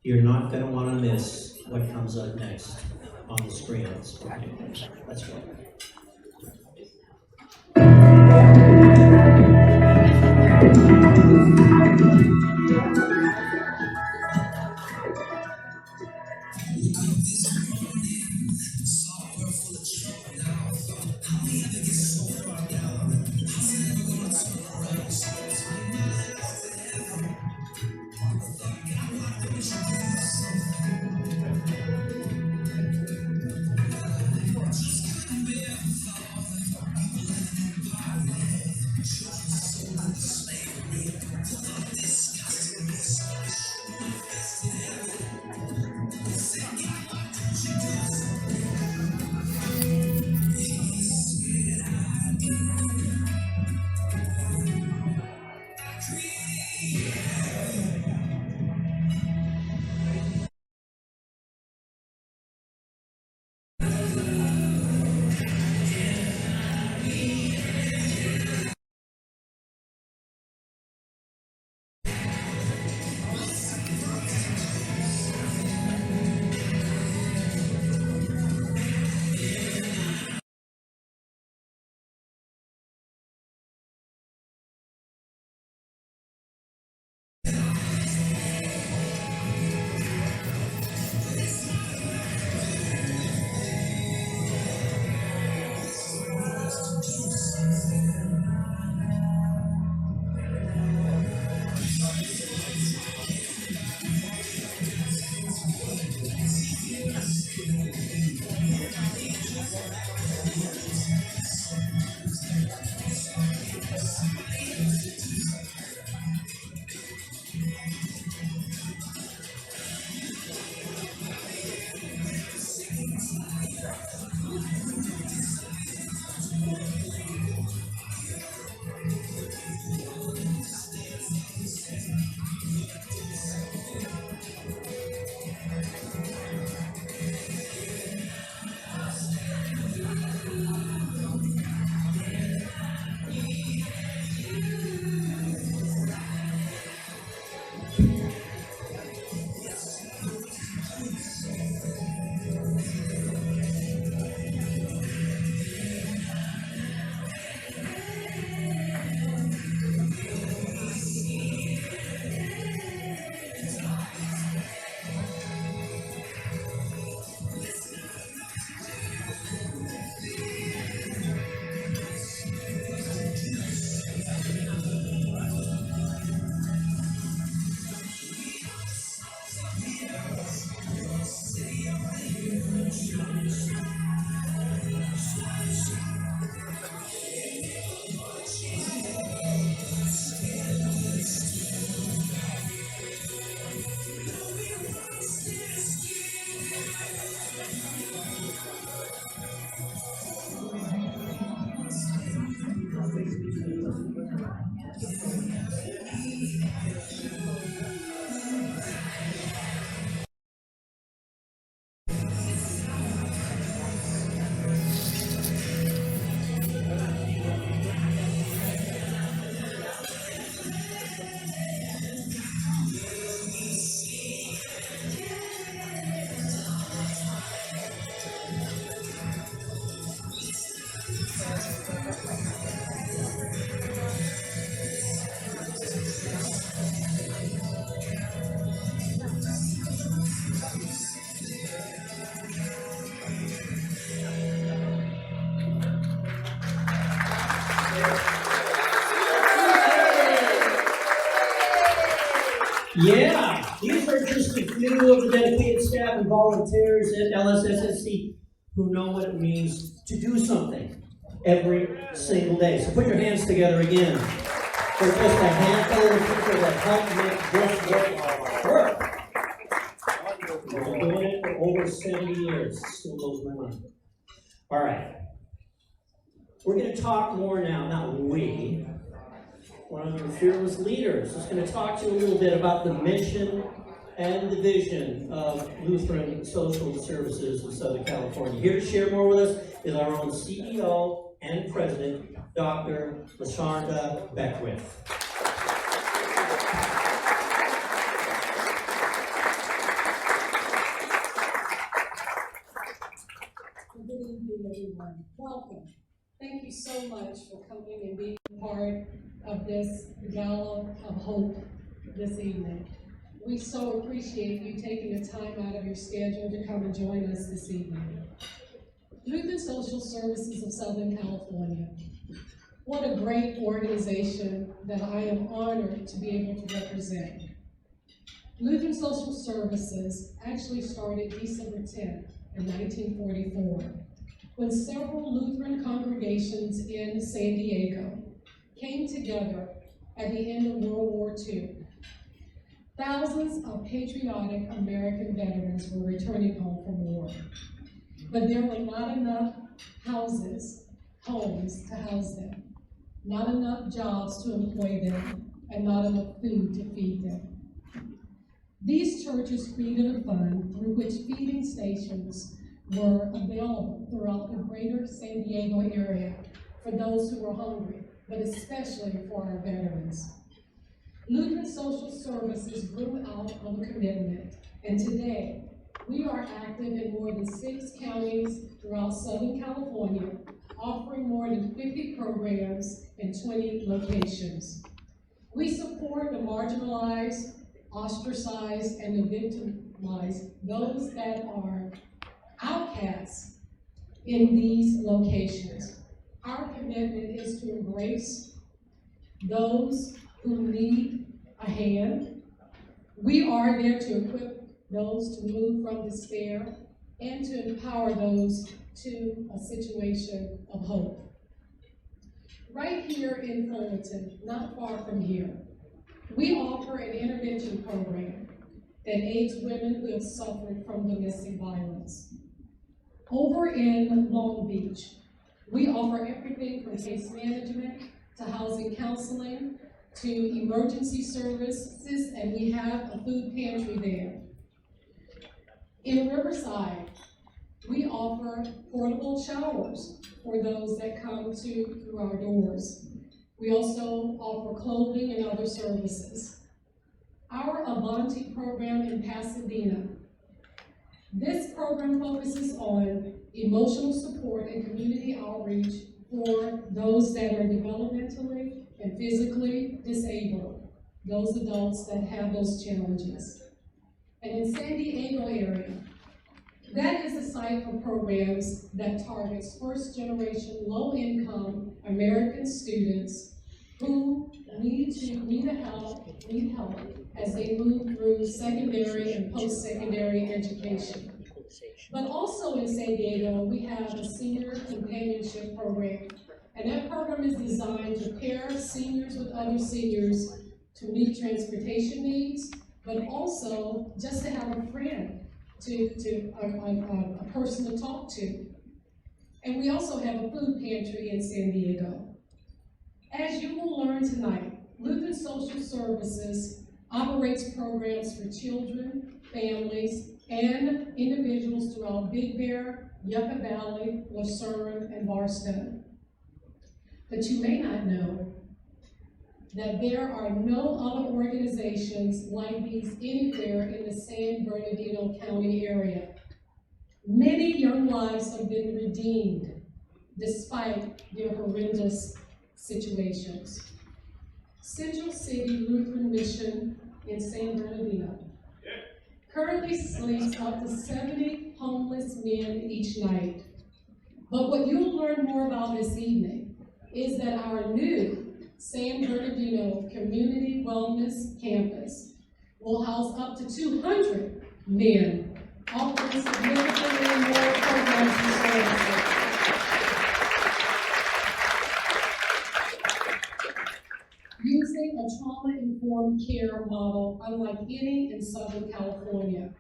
You're not going to want to miss what comes up next on the screens. Okay, let's go. Yeah, these are just a few of the dedicated staff and volunteers at LSSSC who know what it means to do something every single day. So put your hands together again for just a handful of people that help make this work. I've been doing it for over 70 years. It still blows my mind. All right. We're going to talk more now, not we. One of your fearless leaders is going to talk to you a little bit about the mission and the vision of Lutheran Social Services in Southern California. Here to share more with us is our own CEO and President, Dr. LaShonda Beckwith. Gala of Hope this evening. We so appreciate you taking the time out of your schedule to come and join us this evening. Lutheran Social Services of Southern California. What a great organization that I am honored to be able to represent. Lutheran Social Services actually started December 10th in 1944, when several Lutheran congregations in San Diego came together at the end of World War II. Thousands of patriotic American veterans were returning home from war, but there were not enough homes to house them, not enough jobs to employ them, and not enough food to feed them. These churches created a fund through which feeding stations were available throughout the greater San Diego area for those who were hungry, but especially for our veterans. Lutheran Social Services grew out of a commitment, and today we are active in more than 6 counties throughout Southern California, offering more than 50 programs in 20 locations. We support the marginalized, ostracized, and the victimized, those that are outcasts in these locations. Our commitment is to embrace those who need a hand. We are there to equip those to move from despair and to empower those to a situation of hope. Right here in Fullerton, not far from here, we offer an intervention program that aids women who have suffered from domestic violence. Over in Long Beach, we offer everything from case management to housing counseling to emergency services, and we have a food pantry there. In Riverside, we offer portable showers for those that come through our doors. We also offer clothing and other services. Our Avanti program in Pasadena. This program focuses on emotional support and community outreach for those that are developmentally and physically disabled, those adults that have those challenges. And in San Diego area, that is a site for programs that targets first-generation, low-income American students who need help as they move through secondary and post-secondary education. But also in San Diego, we have a senior companionship program, and that program is designed to pair seniors with other seniors to meet transportation needs, but also just to have a friend, a person to talk to. And we also have a food pantry in San Diego. As you will learn tonight, Lutheran Social Services operates programs for children, families, and individuals throughout Big Bear, Yucca Valley, Lucerne, and Barstow. But you may not know that there are no other organizations like these anywhere in the San Bernardino County area. Many young lives have been redeemed despite their horrendous situations. Central City Lutheran Mission in San Bernardino currently sleeps up to 70 homeless men each night. But what you'll learn more about this evening is that our new San Bernardino Community Wellness Campus will house up to 200 men, offering significantly more programs and services. Using a trauma-informed care model unlike any in Southern California.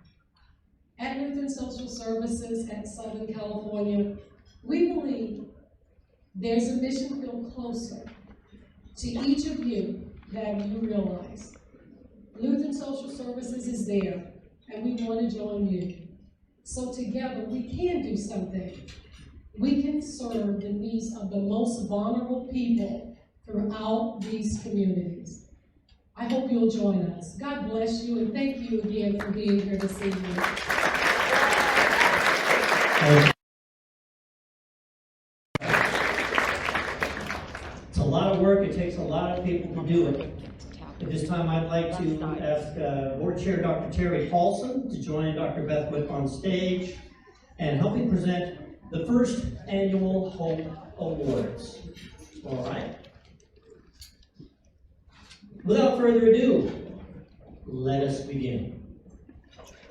At Lutheran Social Services at Southern California, we believe there's a mission field closer to each of you than you realize. Lutheran Social Services is there, and we want to join you. So together, we can do something. We can serve the needs of the most vulnerable people throughout these communities. I hope you'll join us. God bless you, and thank you again for being here this evening. It's a lot of work. It takes a lot of help people to do it. At this time, I'd like to ask Board Chair Dr. Terry Paulson to join Dr. Beth Whip on stage and help me present the first annual Hope Awards. All right. Without further ado, let us begin.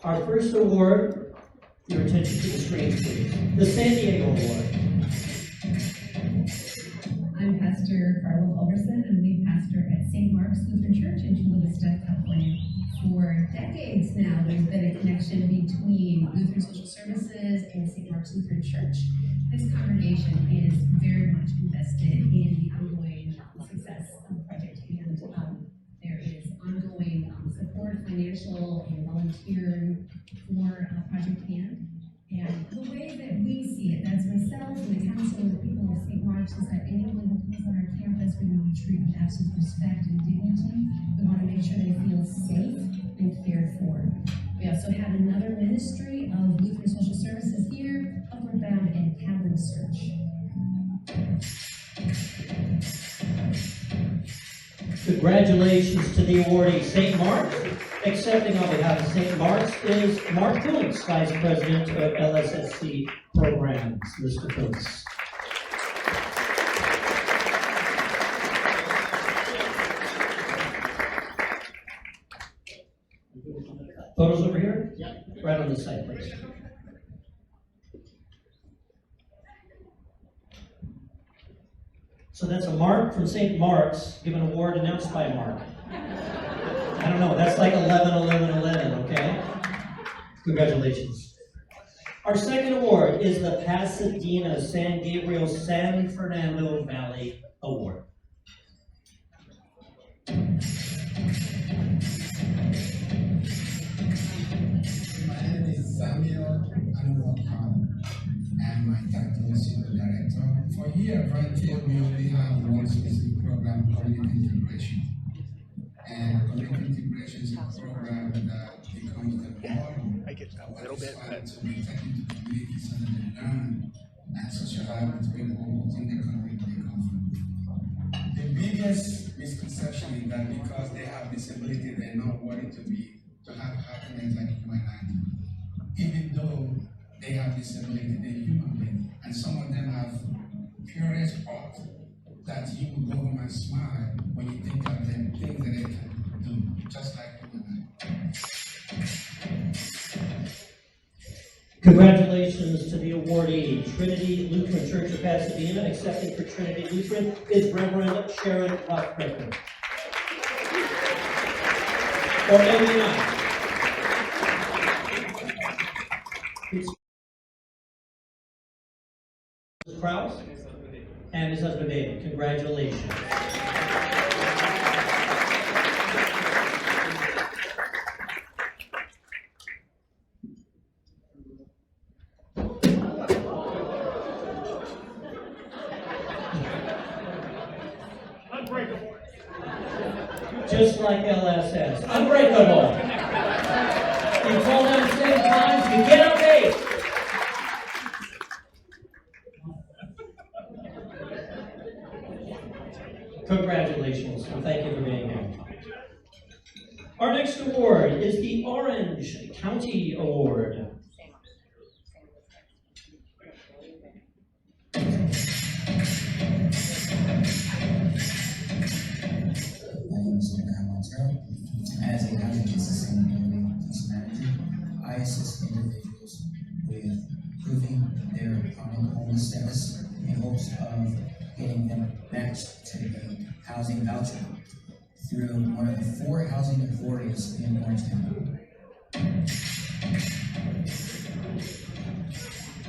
Our first award, your attention to the screen, please. The San Diego Award. I'm Pastor Carla Alderson. I'm lead pastor at St. Mark's Lutheran Church in Chula Vista, California. For decades now, there's been a connection between Lutheran Social Services and St. Mark's Lutheran Church. This congregation is very much invested in the ongoing success of Project Hand. There is ongoing support, financial and volunteer for Project Hand. And the way that we see it, as myself and the council and the people of St. Mark's, is that anyone who comes on our campus, we want to treat with absolute respect and dignity. We want to make sure they feel safe and cared for. We also have another ministry of Lutheran Social Services here, Upward Bound and Catholic Search. Congratulations to the awardee, St. Mark's. Accepting on behalf of St. Mark's is Mark Kuntz, Vice President of LSSC Programs. Mr. Kuntz. Photos over here? Yeah. Right on this side, please. So that's a Mark from St. Mark's, given an award announced by Mark. I don't know, that's like 11, 11, 11, okay? Congratulations. Our second award is the Pasadena San Gabriel San Fernando Valley Award. My name is Samuel Anwakam. I'm my title is Senior Director. For here, Frontier, we only have one specific program, community integration. And community integration is a program that becomes the model of to be taken to communities so that they learn and socialize with people within the community they come from. The biggest misconception is that because they have disability, they're not worthy to have happiness like humanity. Even though they have disability, they're human beings. And some of them have purest heart that you will go home and smile when you think of them, things that they can do, just like human. Congratulations to the awardee, Trinity Lutheran Church of Pasadena. Accepting for Trinity Lutheran is Reverend Sharon Rothbecker. Or MD9. Krause and his husband David. Congratulations. Unbreakable. Just like LSS. Unbreakable. You fall down 7 times, you get up 8. Congratulations, and thank you for being here. Our next award is the Orange County Award. My name is Montero. As a housing and sustainability manager, I assist individuals with proving their chronic homeless status in hopes of getting them matched to the housing voucher through one of the 4 housing authorities in Orange County.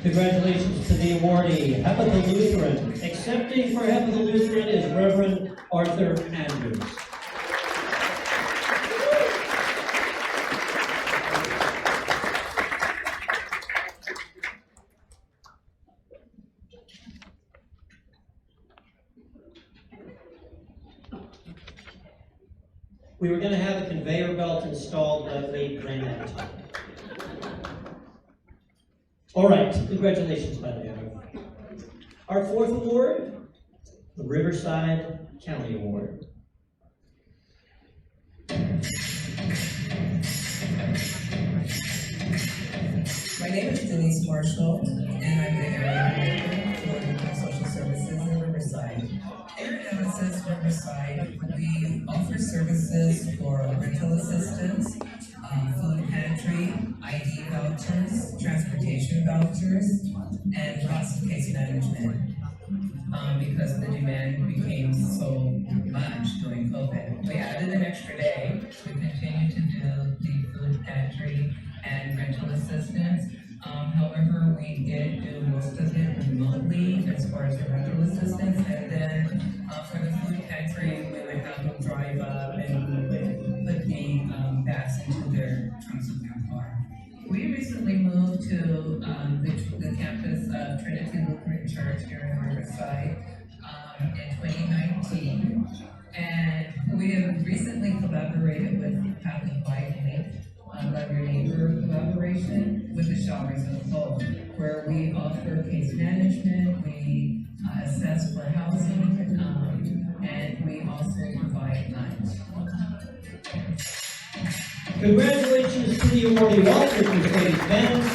Congratulations to the awardee, Hepatha Lutheran. Accepting for Hepatha Lutheran is Reverend Arthur Andrews. We were going to have a conveyor belt installed, but they ran out of time. All right, congratulations, by the way. Our 4th award, the Riverside County Award. name is Denise Marshall, and I'm the area director for Lutheran Social Services in Riverside. Here at LSS Riverside, we offer services for rental assistance, food pantry, ID vouchers, transportation vouchers, and lots of case management. Because the demand became so much during COVID. We added an extra day. We continue to do the food pantry and rental assistance. However, we did do most of it remotely as far as the rental assistance, and then for the food pantry, we would have them drive up and we would put the bags into their trunks of their car. We recently moved to the campus of Trinity Lutheran Church here in Riverside in 2019, and we have recently collaborated with Catholic Lively, Love Your Neighbor collaboration with the Showers of Hope, where we offer case management, we assess for housing, and we also provide lunch. Congratulations to the awardee Walter from Mercedes-Benz,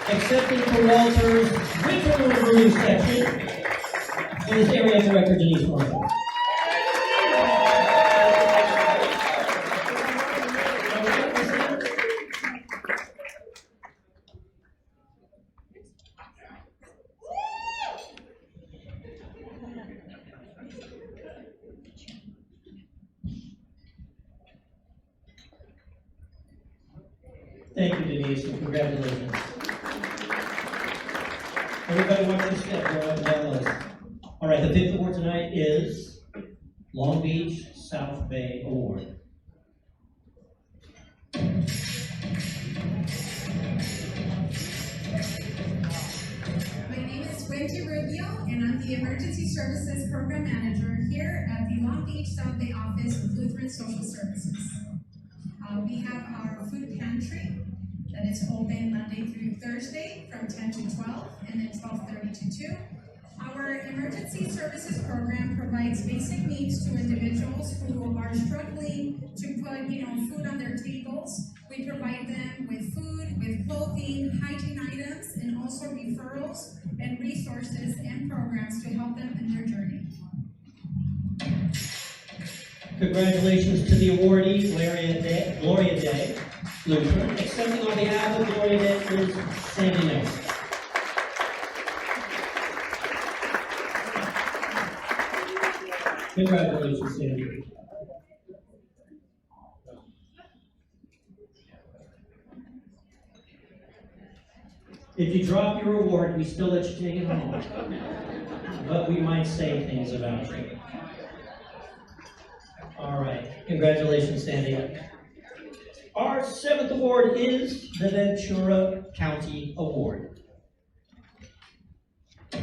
accepting for Walter's Winter Review section is Area Director Denise Marshall. Thank you, Denise, and congratulations. Everybody watch your step, go up and down the list. All right, the fifth award tonight is Long Beach South Bay Award. My name is Wendy Rubio, and I'm the Emergency Services Program Manager here at the Long Beach South Bay office of Lutheran Social Services. We have our food pantry that is open Monday through Thursday from 10 to 12 and then 12:30 to 2. Our emergency services program provides basic needs to individuals who are struggling to put, food on their tables. We provide them with food, with clothing, hygiene items, and also referrals and resources and programs to help them in their journey. Congratulations to the awardee, Gloria Day, Lutheran. Accepting on behalf of Gloria Day is Sandy Nelson. Congratulations, Sandy. If you drop your award, we still let you take it home. But we might say things about you. All right. Congratulations, Sandy. Our seventh award is the Ventura County Award. My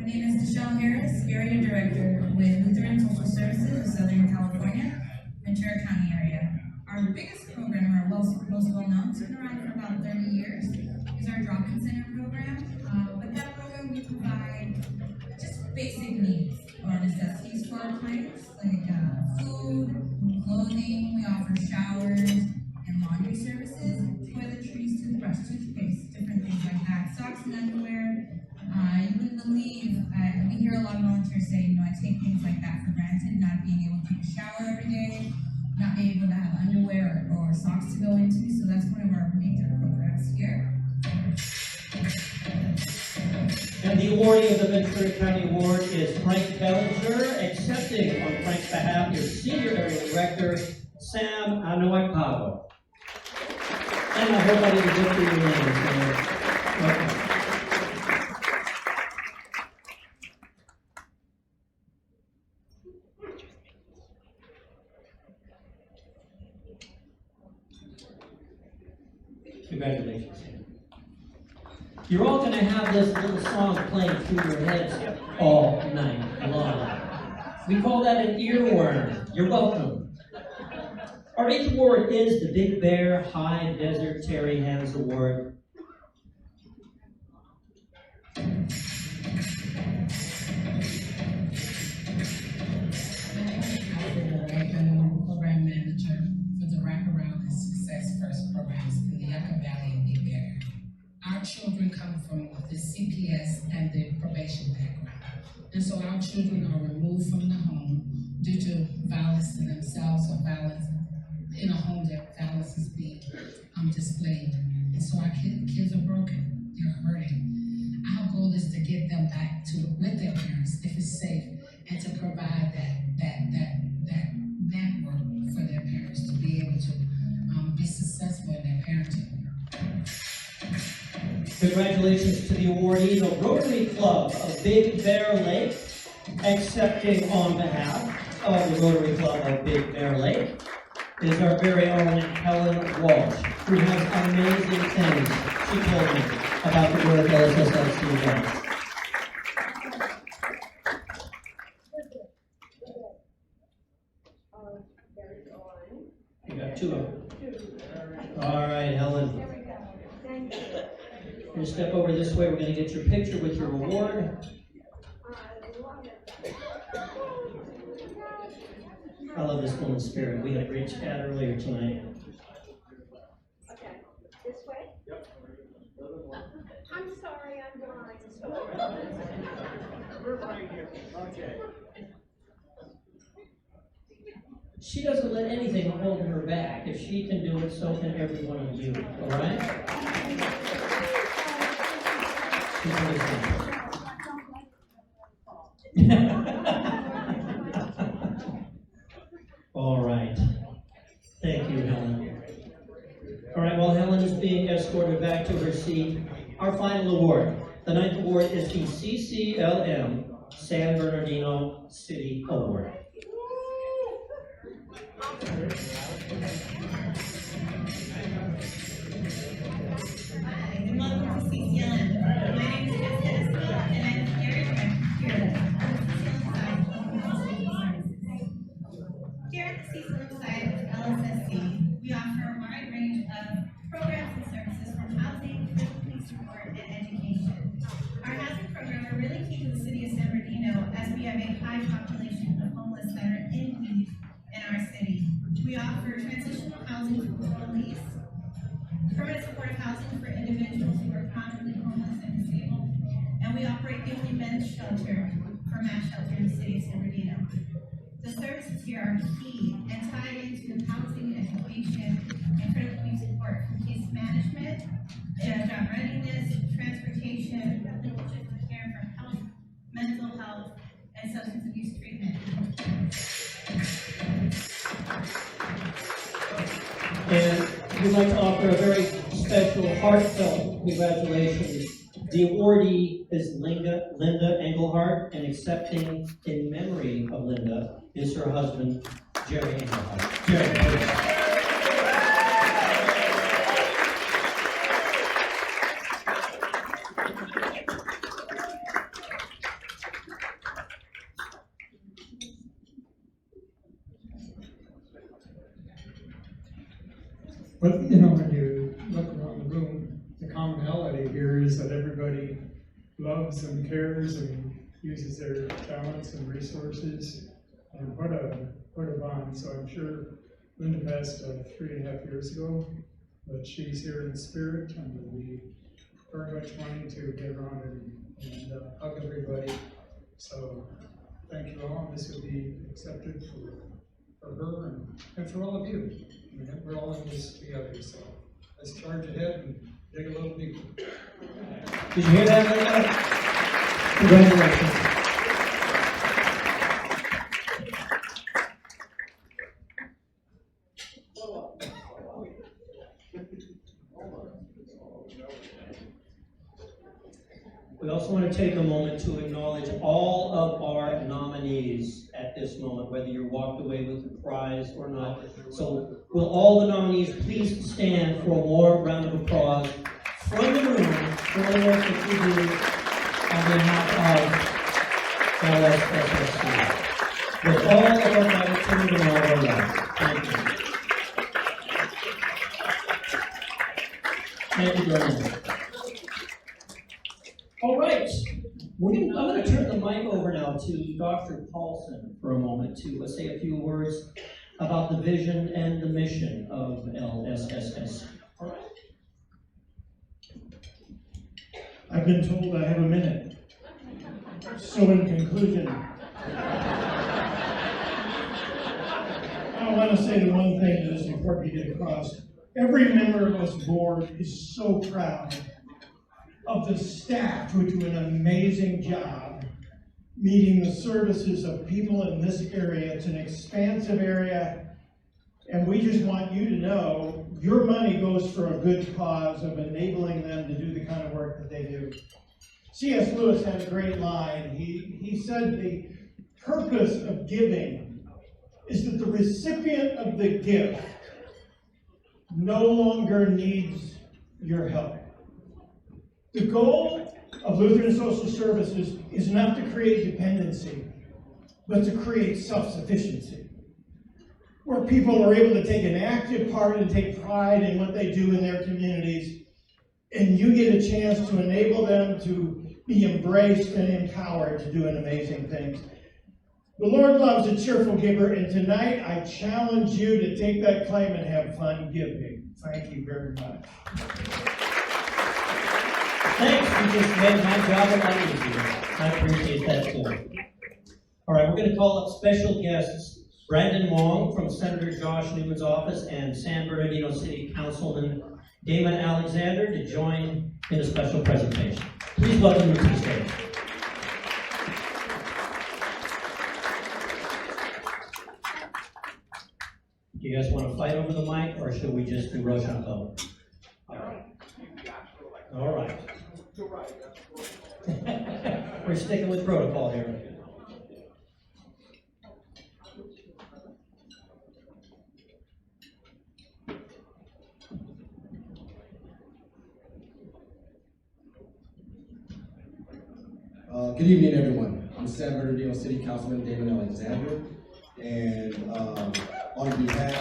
name is Michelle Harris, Area Director with Lutheran Social Services of Southern California, Ventura County area. Our biggest program, our most well-known, it's been around for about 30 years, is our drop-in center program. With that program, we provide just basic needs or necessities for our clients, like food, clothing. We offer showers and laundry services, toiletries, toothbrush, toothpaste, different things like that. Socks and underwear. You wouldn't believe, we hear a lot of volunteers say, I take things like that for granted, not being able to take a shower every day, not being able to have underwear or socks to go into, so that's one of our major programs here. And the awardee of the Ventura County Award is Frank Bellinger, accepting on Frank's behalf is Senior Area Director Sam Anuakawa. And I hope I didn't get through your name, so welcome. Congratulations. You're all going to have this little song playing through your heads all night long. We call that an earworm. You're welcome. Our eighth award is the Big Bear High Desert Terry Hands Award. I'm the program manager for the wraparound And so our children are removed from the home due to violence to themselves or violence in a home that violence is being displayed. And so our kids are broken, they're hurting. Our goal is to get them back to with their parents if it's safe, and to provide that network for their parents to be able to be successful in their parenting. Congratulations to the awardee, the Rotary Club of Big Bear Lake, accepting on behalf of the Rotary Club of Big Bear Lake is our very own Helen Walsh, who has amazing things she told me about the work LSSLC does. You got two of them. All right, Helen. We're going to step over this way. We're going to get your picture with your award. I love this woman's spirit. We had a great chat earlier tonight. Okay, this way? Yep. I'm sorry, I'm blind. We're right here. Okay. She doesn't let anything hold her back. If she can do it, so can every one of you. All right? All right. Thank you, Helen. All right, while Helen is being escorted back to her seat, our final award. The ninth award is the CCLM San Bernardino City Award. Hi, and welcome to CCLM. My name is Jessica Escobar, and I'm the area director here at the CCLM side. Here at the CCLM side of LSSC, we offer a wide range of programs and services from housing, community support, and education. Our housing program are really key to the city of San Bernardino, as we have a high population of homeless that are in need in our city. We offer transitional housing for families, permanent supportive housing for individuals who are chronically homeless and disabled, and we operate the only men's shelter for mass shelter in the city of San Bernardino. The services here are key and tied into housing, education, and critical needs support from case management, job readiness, transportation, logistical care for health, mental health, and substance abuse treatment. And we'd like to offer a very special, heartfelt congratulations. The awardee is Linda Engelhardt, and accepting in memory of Linda is her husband, Jerry Engelhardt. Jerry, please. But, you know, when you look around the room, the commonality here is that everybody loves and cares and uses their talents and resources. And what a bond. So I'm sure Linda passed 3.5 years ago, but she's here in spirit, and we'll be very much wanting to get around and hug everybody. So thank you all, and this will be accepted for her and for all of you. I mean, we're all in this together, so let's charge ahead and dig a little deeper. Did you hear that, Linda? Congratulations. We also want to take a moment to acknowledge all of our nominees at this moment, whether you walked away with a prize or not. So will all the nominees please stand for a warm round of applause from the room for the work that you do on behalf of LSSC. With all of our gratitude and all of our love. Thank you. Thank you very much. All right, I'm going to turn the mic over now to Dr. Paulson for a moment to say a few words about the vision and the mission of LSSS. All right. I've been told I have a minute. So in conclusion, I want to say the one thing that is important to get across. Every member of this board is so proud of the staff who do an amazing job meeting the services of people in this area. It's an expansive area, and we just want you to know your money goes for a good cause of enabling them to do the kind of work that they do. C.S. Lewis had a great line. He said the purpose of giving is that the recipient of the gift no longer needs your help. The goal of Lutheran Social Services is not to create dependency, but to create self-sufficiency, where people are able to take an active part and take pride in what they do in their communities, and you get a chance to enable them to be embraced and empowered to do amazing things. The Lord loves a cheerful giver, and tonight I challenge you to take that claim and have fun giving. Thank you very much. Thanks, you just made my job a lot easier. I appreciate that too. All right, we're going to call up special guests, Brandon Wong from Senator Josh Newman's office and San Bernardino City Councilman Damon Alexander to join in a special presentation. Please welcome them to the stage. Do you guys want to fight over the mic, or should we just do Rochambeau? All right. We're sticking with protocol here. Good evening, everyone. I'm San Bernardino City Councilman Damon Alexander, and on behalf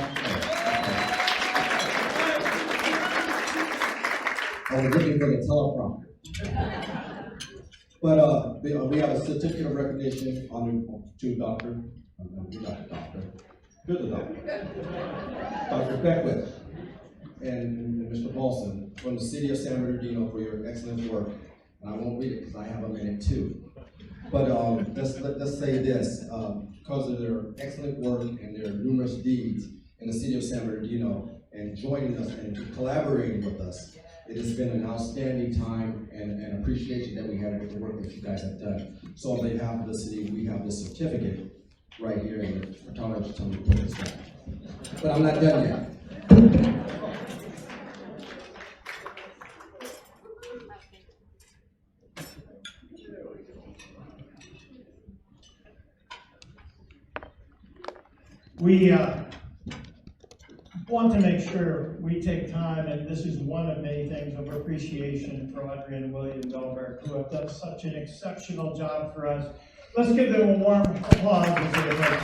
I was looking for the teleprompter. But we have a certificate of recognition to Dr. Beckwith and Mr. Paulson from the City of San Bernardino for your excellent work. And I won't read it because I have a minute too. But let's say this, because of their excellent work and their numerous deeds in the City of San Bernardino and joining us and collaborating with us, it has been an outstanding time and appreciation that we have with the work that you guys have done. So on behalf of the city, we have this certificate right here, and the photographer told me to put this down. But I'm not done yet. We want to make sure we take time, and this is one of many things of appreciation for Audrey and William Goldberg, who have done such an exceptional job for us. Let's give them a warm applause as they approach.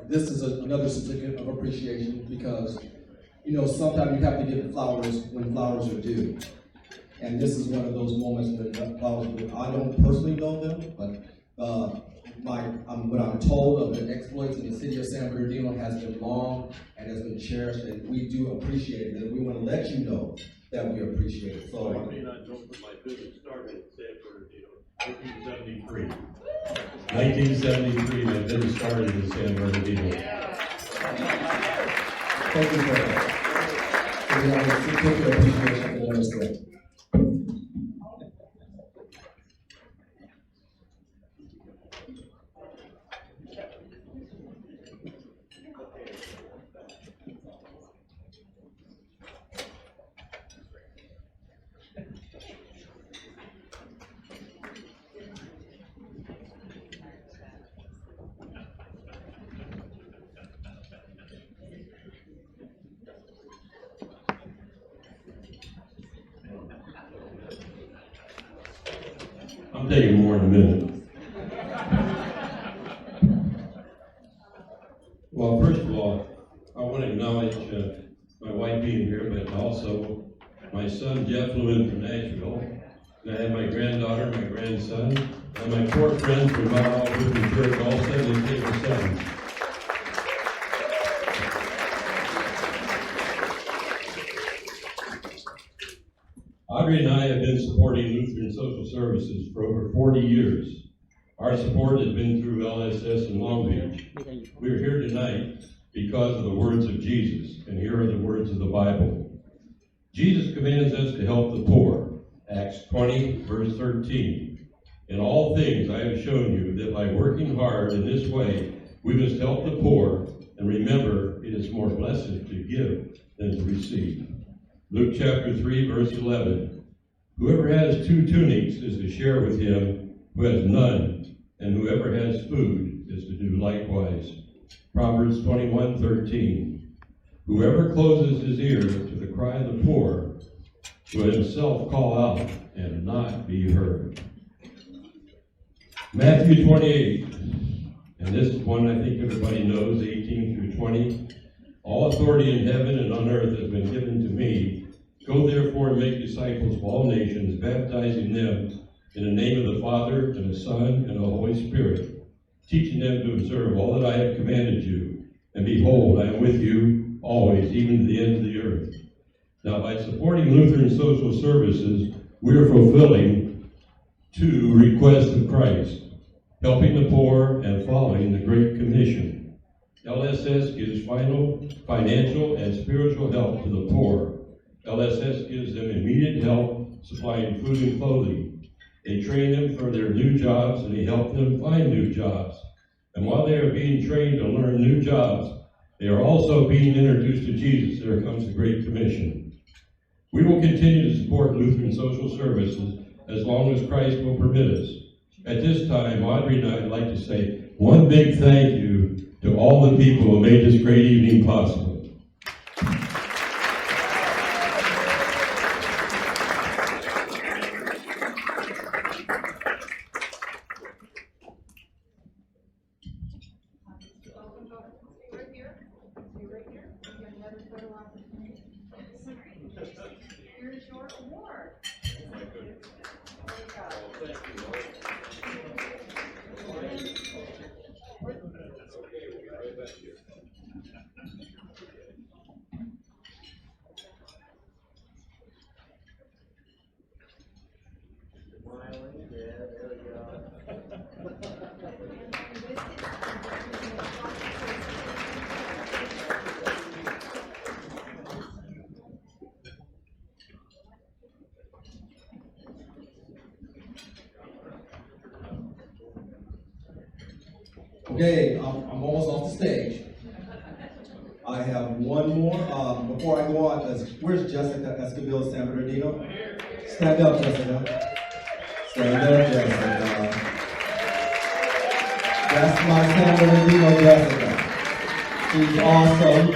This is another certificate of appreciation because, you know, sometimes you have to give flowers when flowers are due. And this is one of those moments when flowers are due. I don't personally know them, but what I'm told of their exploits in the City of San Bernardino has been long and has been cherished, and we do appreciate it. And we want to let you know that we appreciate it. So, I may not know when my business started in San Bernardino, 1973. 1973, my business started in San Bernardino. Thank you for that. We have a certificate of appreciation for them as well. I'm taking more in a minute. Well, first of all, I want to acknowledge my wife being here, but also my son Jeff flew in from Nashville, And I have my granddaughter, my grandson, and my 4 friends from Mount Olive Ventura, all 7 came for 7. Audrey and I have been supporting Lutheran Social Services for over 40 years. Our support has been through LSS in Long Beach. We are here tonight because of the words of Jesus, and here are the words of the Bible. Jesus commands us to help the poor, Acts 20, verse 13. In all things I have shown you that by working hard in this way, we must help the poor, and remember, it is more blessed to give than to receive. Luke chapter 3, verse 11. Whoever has 2 tunics is to share with him who has none, and whoever has food is to do likewise. Proverbs 21:13. Whoever closes his ear to the cry of the poor will himself call out and not be heard. Matthew 28, and this is one I think everybody knows, 18 through 20. All authority in heaven and on earth has been given to me. Go therefore and make disciples of all nations, baptizing them in the name of the Father, and the Son, and the Holy Spirit, teaching them to observe all that I have commanded you. And behold, I am with you always, even to the end of the earth. Now, by supporting Lutheran Social Services, we are fulfilling 2 requests of Christ, helping the poor and following the Great Commission. LSS gives financial and spiritual help to the poor. LSS gives them immediate help, supplying food and clothing. They train them for their new jobs, and they help them find new jobs. And while they are being trained to learn new jobs, they are also being introduced to Jesus. There comes the Great Commission. We will continue to support Lutheran Social Services as long as Christ will permit us. At this time, Audrey and I would like to say one big thank you to all the people who made this great evening possible. Here's your award. Okay, I'm almost off the stage. I have one more. Before I go on, where's Jessica Escobar, San Bernardino? Stand up, Jessica. Stand up, Jessica. That's my San Bernardino Jessica. She's awesome,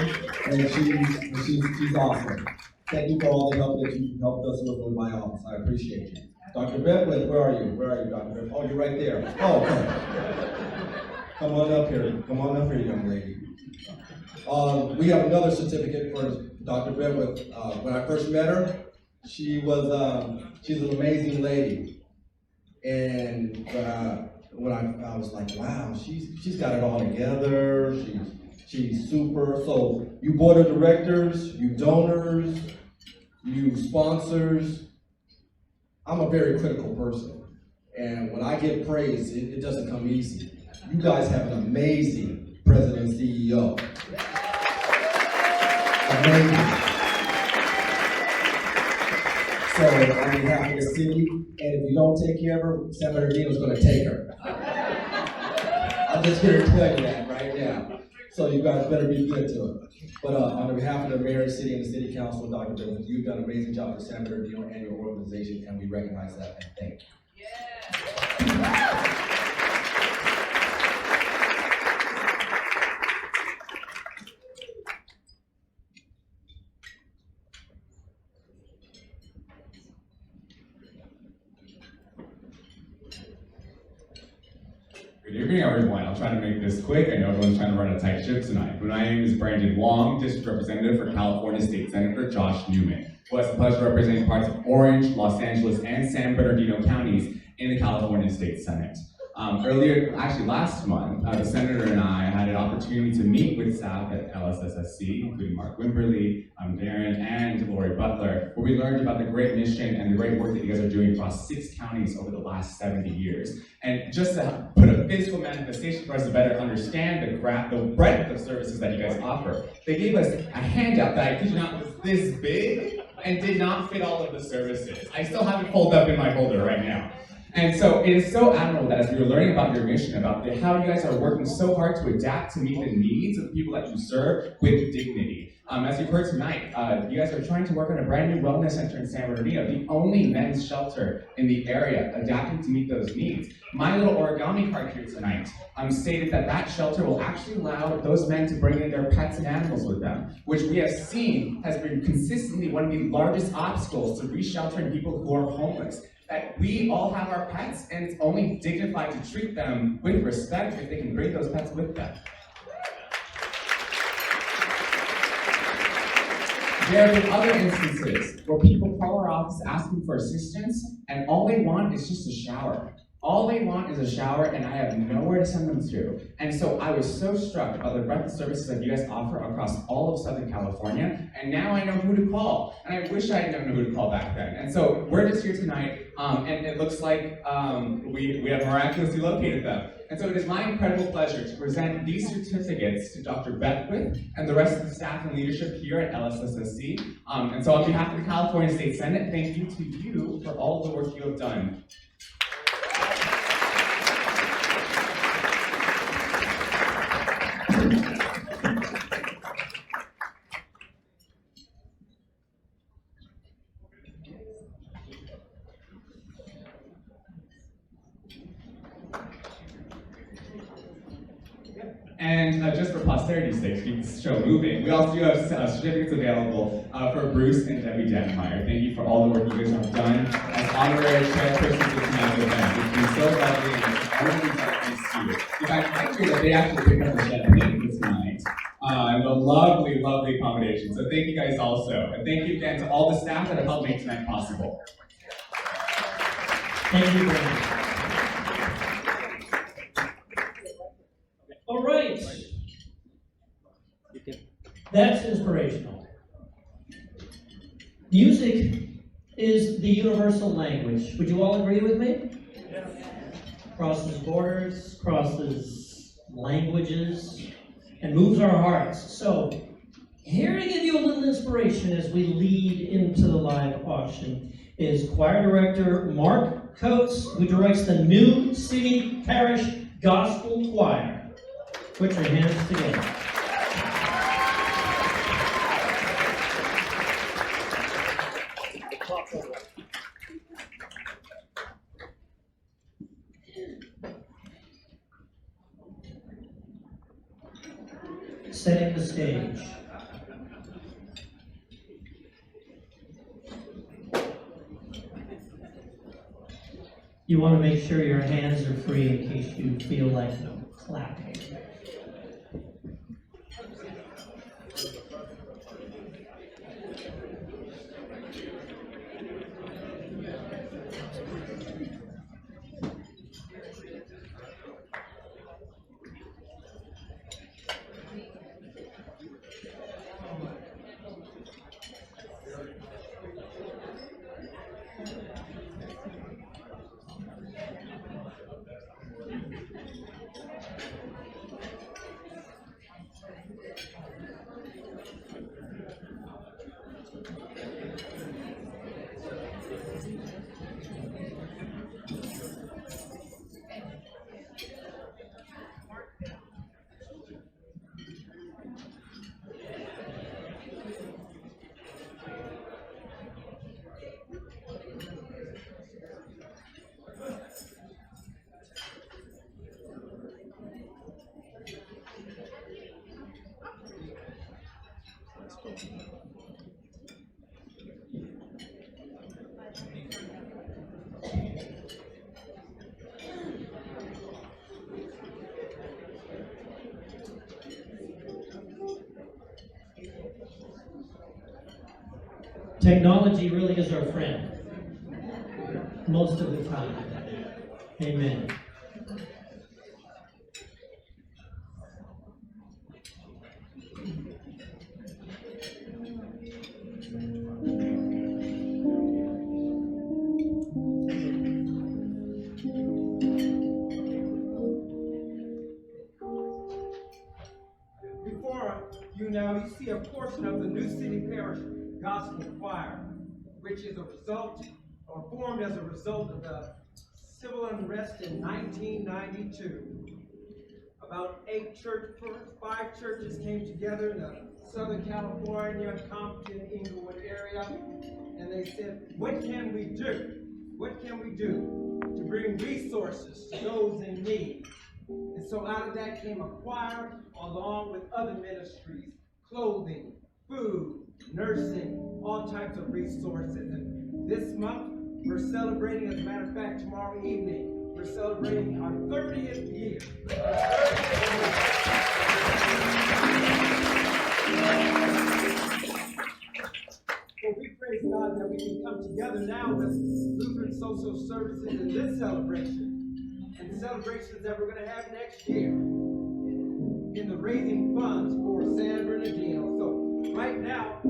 and she's awesome. Thank you for all the help that you helped us with my office. I appreciate you. Dr. Bedwith, where are you? Where are you, Dr. Bedwith? Oh, you're right there. Oh, okay. Come on up here. Come on up here, young lady. We have another certificate for Dr. Bedwith. When I first met her, she's an amazing lady. And when I was like, wow, she's got it all together. She's super. So you board of directors, you donors, you sponsors. I'm a very critical person. And when I get praise, it doesn't come easy. You guys have an amazing president and CEO. Amazing. So on behalf of the city, and if you don't take care of her, San Bernardino's going to take her. I'm just here to tell you that right now. So you guys better be good to her. But on behalf of the mayor, city, and the city council, and Dr. Billings, you've done an amazing job for San Bernardino and your organization, and we recognize that and thank you. Yeah. Good evening, everyone. I'll try to make this quick. I know everyone's trying to run a tight ship tonight. But my name is Brandon Wong, District Representative for California State Senator Josh Newman, who has the pleasure of representing parts of Orange, Los Angeles, and San Bernardino counties in the California State Senate. Last month, the Senator and I had an opportunity to meet with staff at LSSSC, including Mark Wimberly, Darren, and Lori Butler, where we learned about the great mission and the great work that you guys are doing across 6 counties over the last 70 years. And just to put a physical manifestation for us to better understand the breadth of services that you guys offer, they gave us a handout that, I kid you not, was this big and did not fit all of the services. I still have it pulled up in my folder right now. And so it is so admirable that as we were learning about your mission, about how you guys are working so hard to adapt to meet the needs of the people that you serve with dignity. As you've heard tonight, you guys are trying to work on a brand new wellness center in San Bernardino, the only men's shelter in the area, adapting to meet those needs. My little origami card here tonight stated that shelter will actually allow those men to bring in their pets and animals with them, which we have seen has been consistently one of the largest obstacles to resheltering people who are homeless. That we all have our pets, and it's only dignified to treat them with respect if they can bring those pets with them. There have been other instances where people call our office asking for assistance, and all they want is just a shower. All they want is a shower, and I have nowhere to send them to. And so I was so struck by the breadth of services that you guys offer across all of Southern California, and now I know who to call. And I wish I had known who to call back then. And so we're just here tonight, and it looks like we have miraculously located them. And so it is my incredible pleasure to present these certificates to Dr. Beckwith and the rest of the staff and leadership here at LSSSC. And so on behalf of the California State Senate, thank you to you for all the work you have done. And just for posterity's sake, keep the show moving, we also do have certificates available for Bruce and Debbie Detmeyer. Thank you for all the work you guys have done as honorary chairpersons of tonight's event. It's been so lovely, and it's really nice to you. In fact, I hear that they actually picked up the champagne this night. And a lovely, lovely accommodation. So thank you guys also. And thank you again to all the staff that have helped make tonight possible. Thank you, Brandon. All right. That's inspirational. Music is the universal language. Would you all agree with me? Yes. Crosses borders, crosses languages, and moves our hearts. So, here to give you a little inspiration as we lead into the live auction is choir director Mark Coates, who directs the new City Parish Gospel Choir. Put your hands together. Setting the stage. You want to make sure your hands are free in case you feel like clapping. Technology really is our friend, most of the time. Amen. Before you now, you see a portion of the new City Parish Gospel Choir, which is a result, or formed as a result of the civil unrest in 1992. About 5 churches came together in the Southern California, Compton, Inglewood area, and they said, what can we do? What can we do to bring resources to those in need? And so out of that came a choir along with other ministries, clothing, food, nursing, all types of resources. And this month, we're celebrating, as a matter of fact, tomorrow evening, we're celebrating our 30th year. So we praise God that we can come together now with Lutheran Social Services in this celebration, and celebrations that we're going to have next year in the raising funds for San Bernardino. So right now,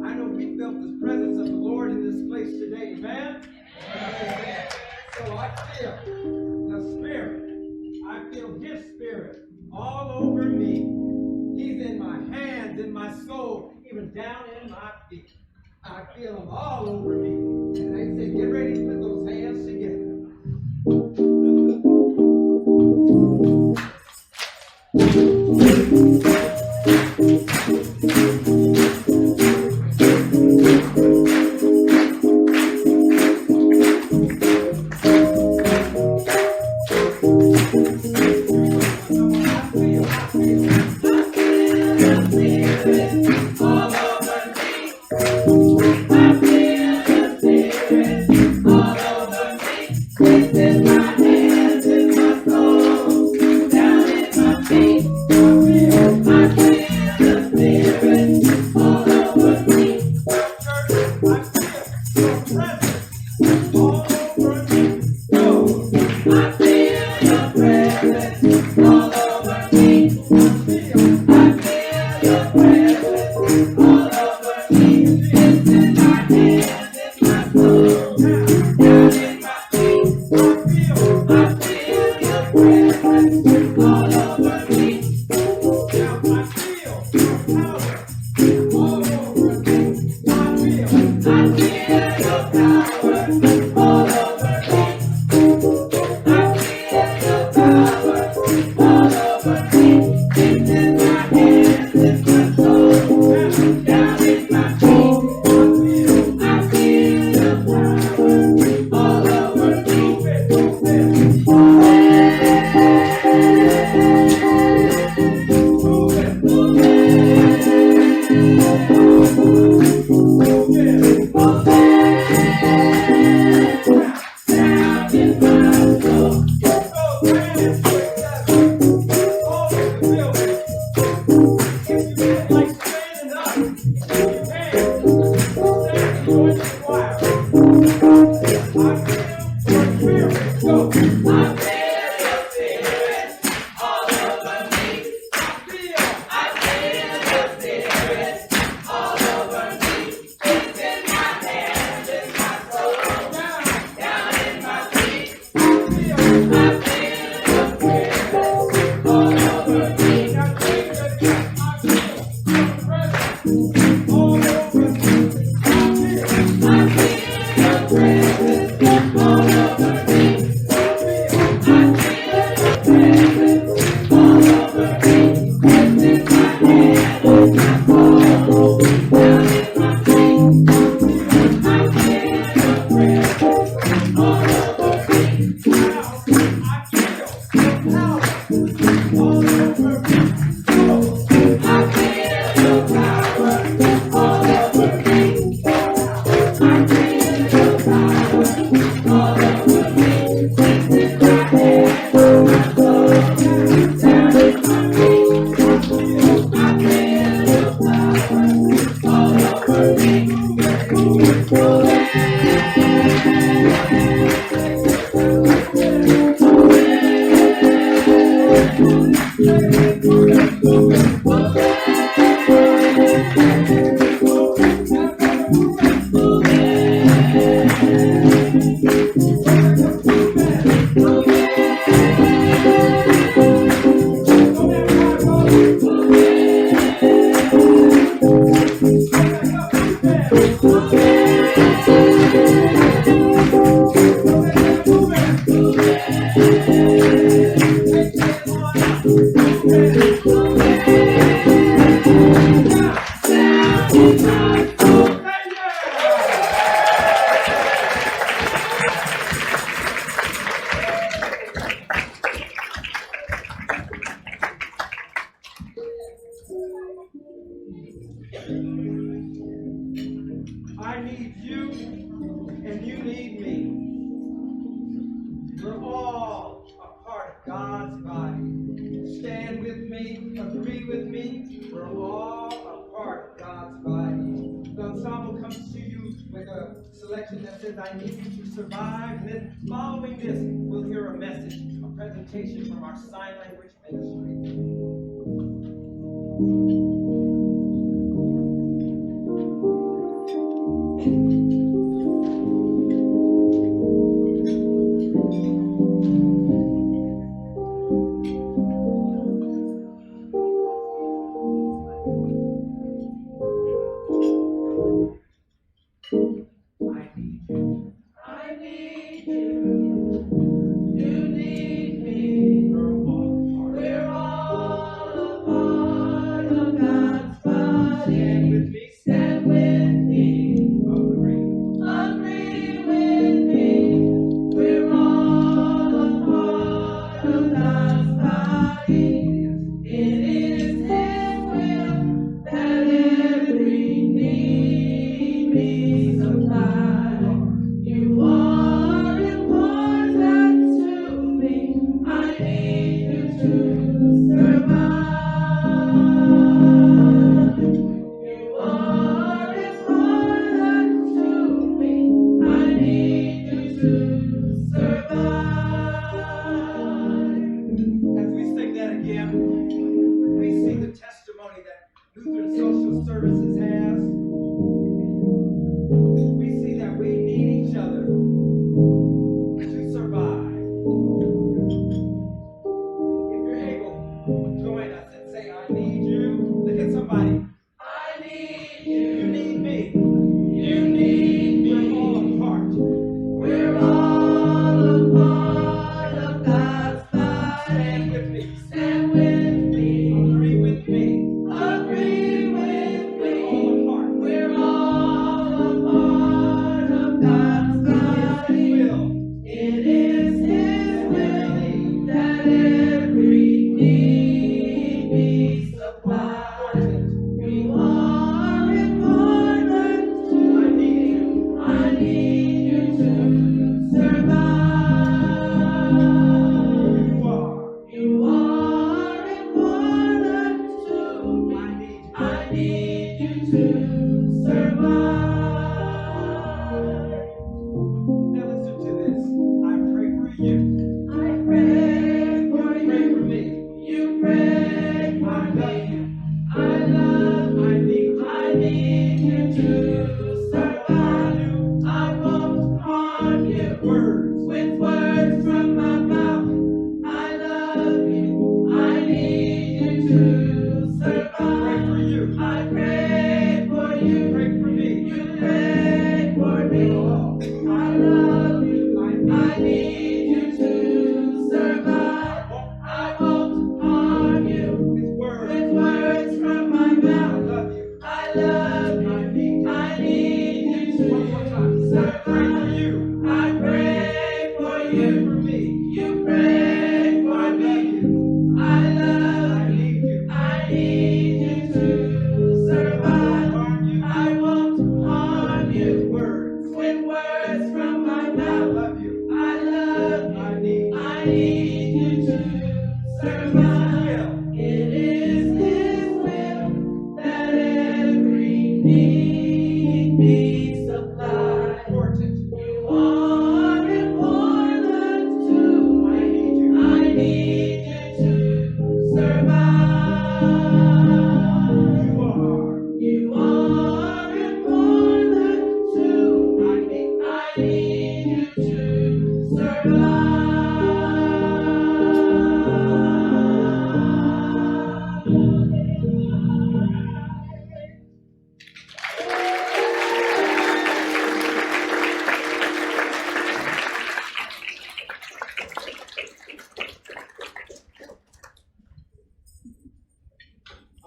I know we felt the presence of the Lord in this place today, amen? Amen. So I feel the Spirit, I feel His Spirit all over me. He's in my hands, in my soul, even down in my feet. I feel Him all over me. And they say, get ready to put those hands together. need you and you need me. We're all a part of God's body. Stand with me, agree with me. We're all a part of God's body. The ensemble comes to you with a selection that says, I need you to survive. And then following this, we'll hear a message, a presentation from our sign language ministry. Lutheran Social Services has. We see that we need each other to survive. If you're able, join us and say, I need you. Look at somebody. I need you. You need me. You need me. We're all a part. We're all a part of God's body. Stand with me. Stand with me. Agree with me. Agree with me. We're all a part of God's body. It is His will that every need be supplied. You are important to me. I need you to survive. You are important to me. I need you to survive. Now listen to this. I pray for you. I pray for you. Pray for me. You pray for me. I love. I need you to survive. I won't harm you. With words from my mouth. I love you. I need you to survive. I pray for you. I pray for you. Pray for me. You pray for me. I love you. I need you to survive. I won't harm you. With words from my mouth. I love you. I need you to survive. I pray for you. For me. You pray for me. I love you. I need you to survive. I won't harm you. With words from my mouth. I love you. I need you to survive. It is His will that every need be supplied. You are important to me. I need you to survive. You are important to me. I need you to survive.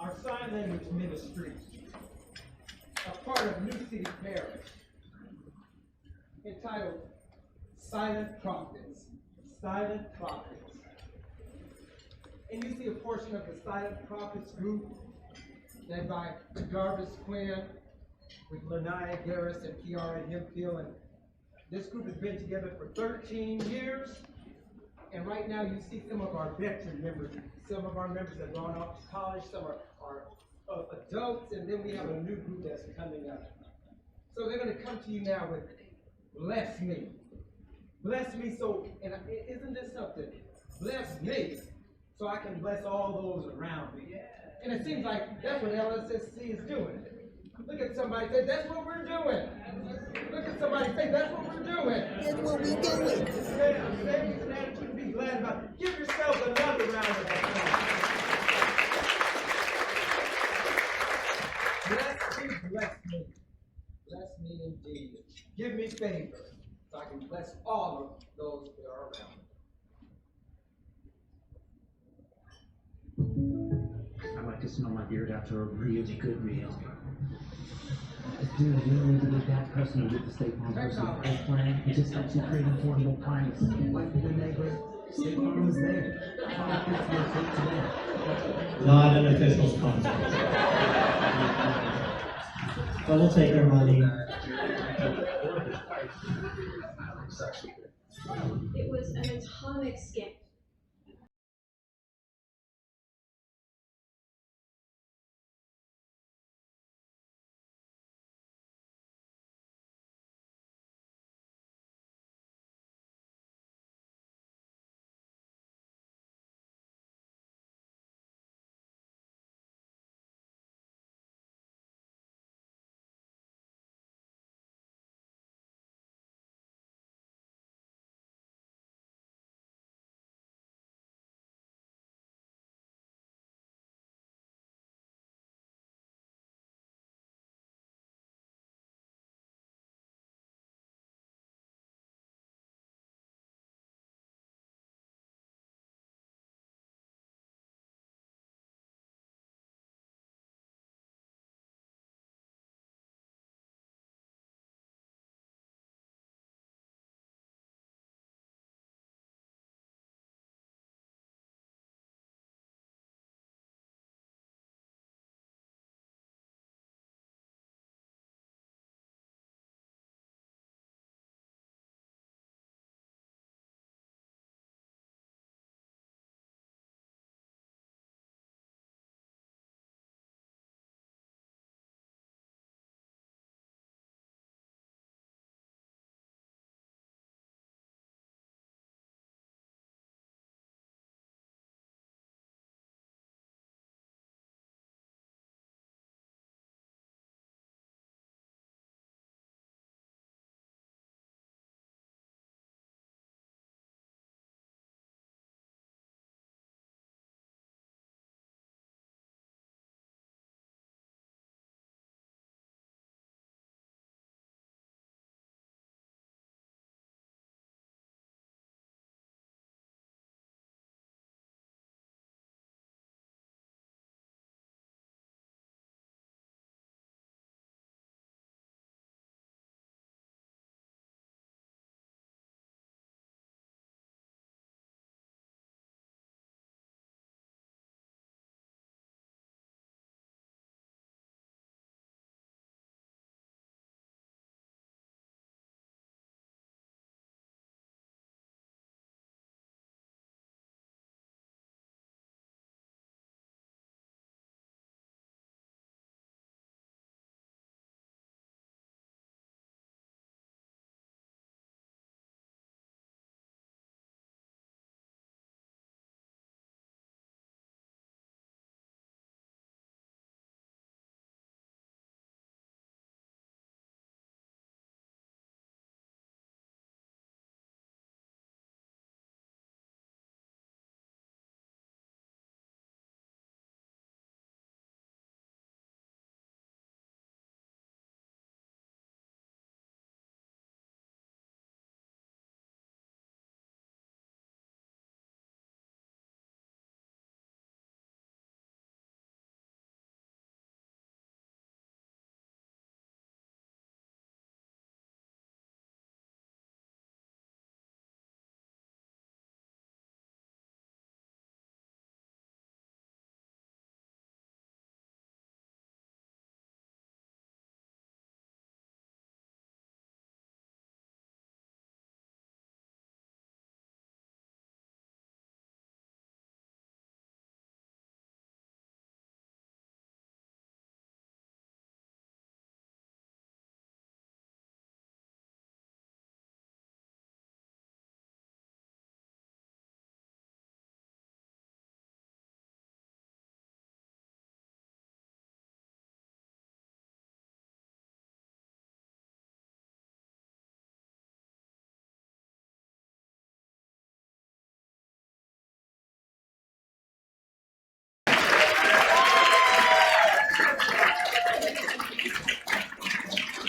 Our sign language ministry, a part of New City Parish, entitled Silent Prophets. Silent Prophets. And you see a portion of the Silent Prophets group led by the Jarvis Quinn with Lanaya Garris and Kiara Hemphill, and this group has been together for 13 years. And right now, you see some of our veteran members. Some of our members have gone off to college, some are adults, and then we have a new group that's coming up. So they're going to come to you now with bless me. Bless me so, and isn't this something? Bless me so I can bless all those around me. And it seems like that's what LSSC is doing. Look at somebody say, that's what we're doing. Look at somebody say, that's what we're doing. That's what we're doing. Savings and attitude, be glad about it. Give yourselves another round of applause. Bless me, bless me. Bless me indeed. Give me favor so I can bless all of those that are around. I like to smell my beard after a really good meal. Dude, you don't need to get that personal with the State Farm versus eggplant. It just helps you create affordable price. Like the neighbor, State Farm is there. Not an official sponsor. But we'll take our money. It was an atomic scam.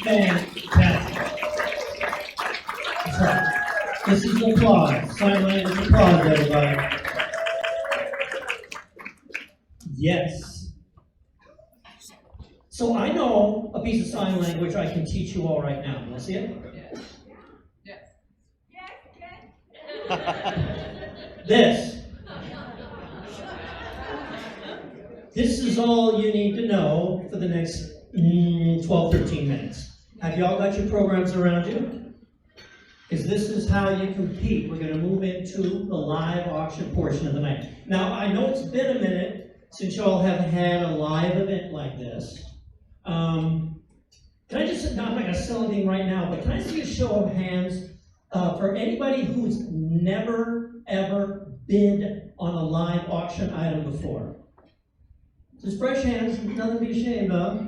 Fantastic. That's right. This is applause. Sign language applause, everybody. Yes. So I know a piece of sign language I can teach you all right now. You want to see it? Yes. This. This is all you need to know for the next 12, 13 minutes. Have you all got your programs around you? Because this is how you compete. We're going to move into the live auction portion of the night. Now, I know it's been a minute since you all have had a live event like this. Can I just, no, I'm not going to sell anything right now, but can I see a show of hands for anybody who's never, ever bid on a live auction item before? Just fresh hands, nothing to be ashamed of.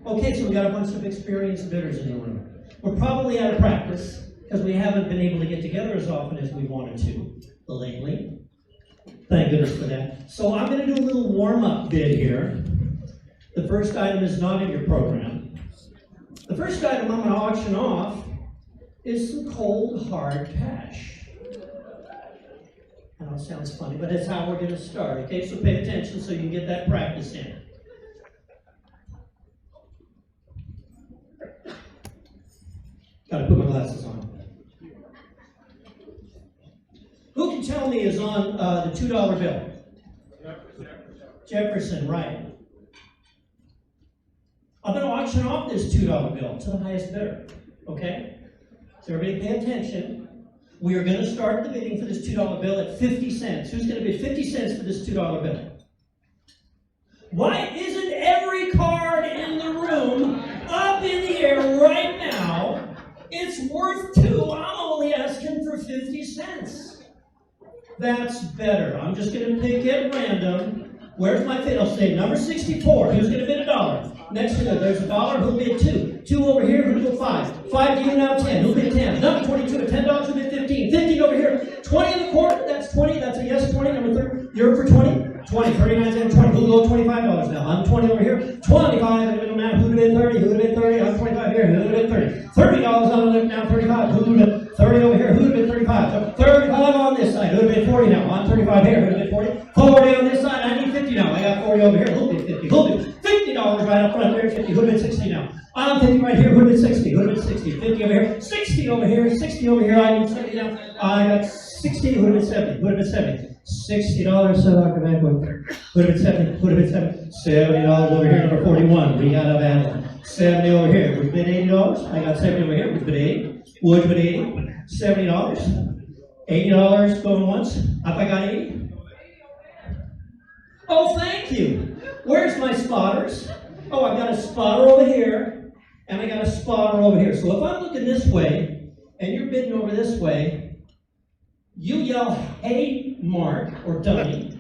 Okay, so we got a bunch of experienced bidders in the room. We're probably out of practice because we haven't been able to get together as often as we wanted to lately. Thank goodness for that. So I'm going to do a little warm-up bid here. The first item is not in your program. The first item I'm going to auction off is some cold, hard cash. I know it sounds funny, but that's how we're going to start. Okay, so pay attention so you can get that practice in. Got to put my glasses on. Who can tell me is on the $2 bill? Jefferson, right. I'm going to auction off this $2 bill to the highest bidder. Okay? So everybody pay attention. We are going to start the bidding for this $2 bill at 50 cents. Who's going to bid 50 cents for this $2 bill? Why isn't every card in the room up in the air right now? It's worth $2. I'm only asking for 50 cents. That's better. I'm just going to pick at random. Where's my fiddle state? Number 64. Who's going to bid $1? Next to it, there's $1. Who'll bid 2? 2 over here. Who'll bid 5? 5 to you now. 10. Who'll bid 10? Number 22 at $10. Who'll bid 15? 15 over here. 20 in the quarter. That's 20. That's a yes. 20. Number 30. You're for 20. 20. 39 cents. 20. Who'll go $25 now? I'm 20 over here. 25 in the middle now. Who'll bid 30? Who'll bid 30? I'm 25 here. Who'll bid 30? $30 on the left now. 35. Who'll bid 30 over here? Who'll bid 35? 35 on this side. Who'll bid 40 now? I'm 35 here. Who'll bid 40? 40 on this side. I need 50 now. I got 40 over here. Who'll bid 50? Who'll bid $50 right up front there. 50. Who'll bid 60 now? I'm 50 right here. Who'll bid 60? Who'll bid 60? 50 over here. 60 over here. 60 over here. I need 70 now. I got 60. Who'll bid 70? Who'll bid 70? $60, so Dr. Van Would have been 70, would have been 70. $70 over here, number 41. We got a bad 70 over here. We've been $80. I got 70 over here. We've been 80. Would have been 80. $70. $80 going once. If I got 80. Oh, thank you. Where's my spotters? Oh, I've got a spotter over here, and I got a spotter over here. So if I'm looking this way, and you're bidding over this way, you yell, "Hey, Mark," or "Dummy,"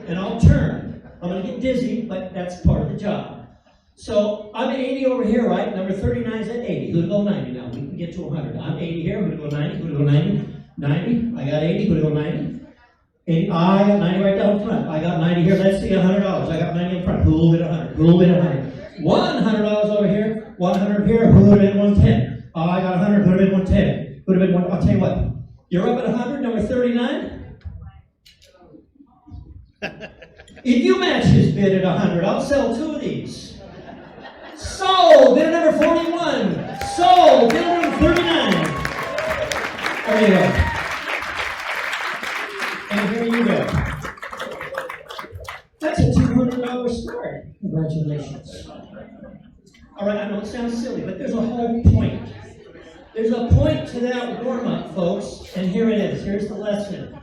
and I'll turn. I'm going to get dizzy, but that's part of the job. So I'm at 80 over here, right? Number 39 is at 80. Who'd go 90 now? We can get to 100. I'm 80 here. Who'd go 90? Who'd go 90? 90. I got 80. Who'd go 90? 80. I got 90 right down front. I got 90 here. Let's see, $100. I got 90 in front. Who'll bid 100? Who'll bid 100? $100 over here. 100 here. Who'd bid 110? I got 100. Who'd bid 110? Who'd bid 1? I'll tell you what. You're up at 100, number 39. If you match his bid at 100, I'll sell 2 of these. Sold! Bid number 41. Sold! Bid number 39. There you go. And here you go. That's a $200 start. Congratulations. All right, I know it sounds silly, but there's a whole point. There's a point to that warm-up, folks, and here it is. Here's the lesson.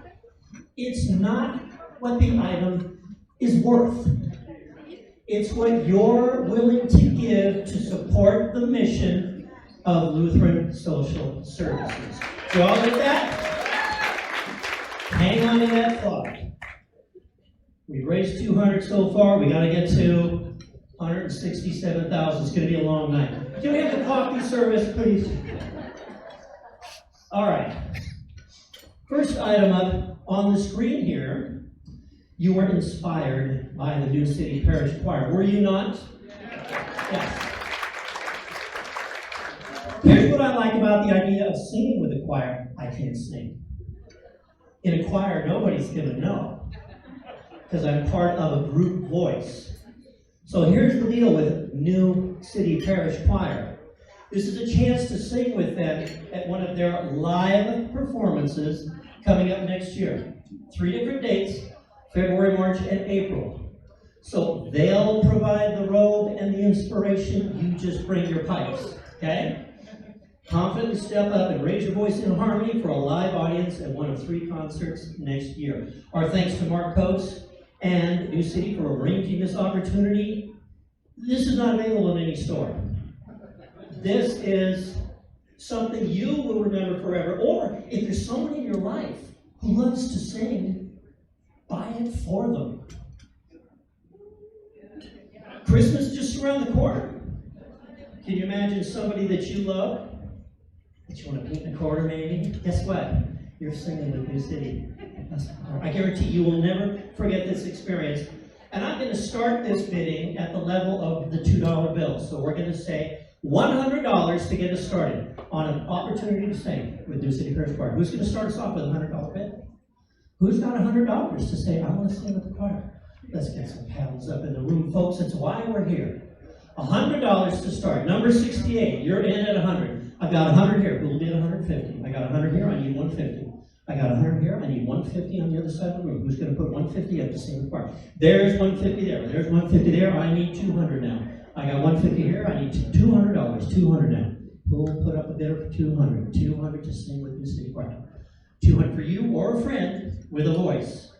It's not what the item is worth. It's what you're willing to give to support the mission of Lutheran Social Services. Do you all get that? Hang on to that thought. We've raised 200 so far. We got to get to 167,000. It's going to be a long night. Can we have the coffee service, please? All right. First item up on the screen here, you were inspired by the new City Parish Choir. Were you not? Yes. Here's what I like about the idea of singing with a choir. I can't sing. In a choir, nobody's gonna know, because I'm part of a group voice. So here's the deal with new City Parish Choir. This is a chance to sing with them at one of their live performances coming up next year. 3 different dates, February, March, and April. So they'll provide the robe and the inspiration, you just bring your pipes, okay? Confidently step up and raise your voice in harmony for a live audience at one of 3 concerts next year. Our thanks to Mark Coates and New City for arranging this opportunity. This is not available in any store. This is something you will remember forever. Or if there's someone in your life who loves to sing, buy it for them. Christmas just around the corner. Can you imagine somebody that you love, that you want to paint in a corner maybe? Guess what? You're singing with New City. I guarantee you will never forget this experience. And I'm going to start this bidding at the level of the $2 bill. So we're going to say $100 to get us started on an opportunity to sing with New City Parish Choir. Who's going to start us off with a $100 bid? Who's got $100 to say, I want to sing with the choir? Let's get some paddles up in the room, folks. That's why we're here. $100 to start. Number 68, you're in at 100. I've got 100 here. Who will bid 150? I got 100 here. I need 150. I got 100 here. I need 150 on the other side of the room. Who's going to put 150 up to sing the choir? There's 150 there. There's 150 there. I need 200 now. I got 150 here. I need $200. 200 now. Who will put up a bidder for 200? 200 to sing with New City Choir. 200 for you or a friend with a voice.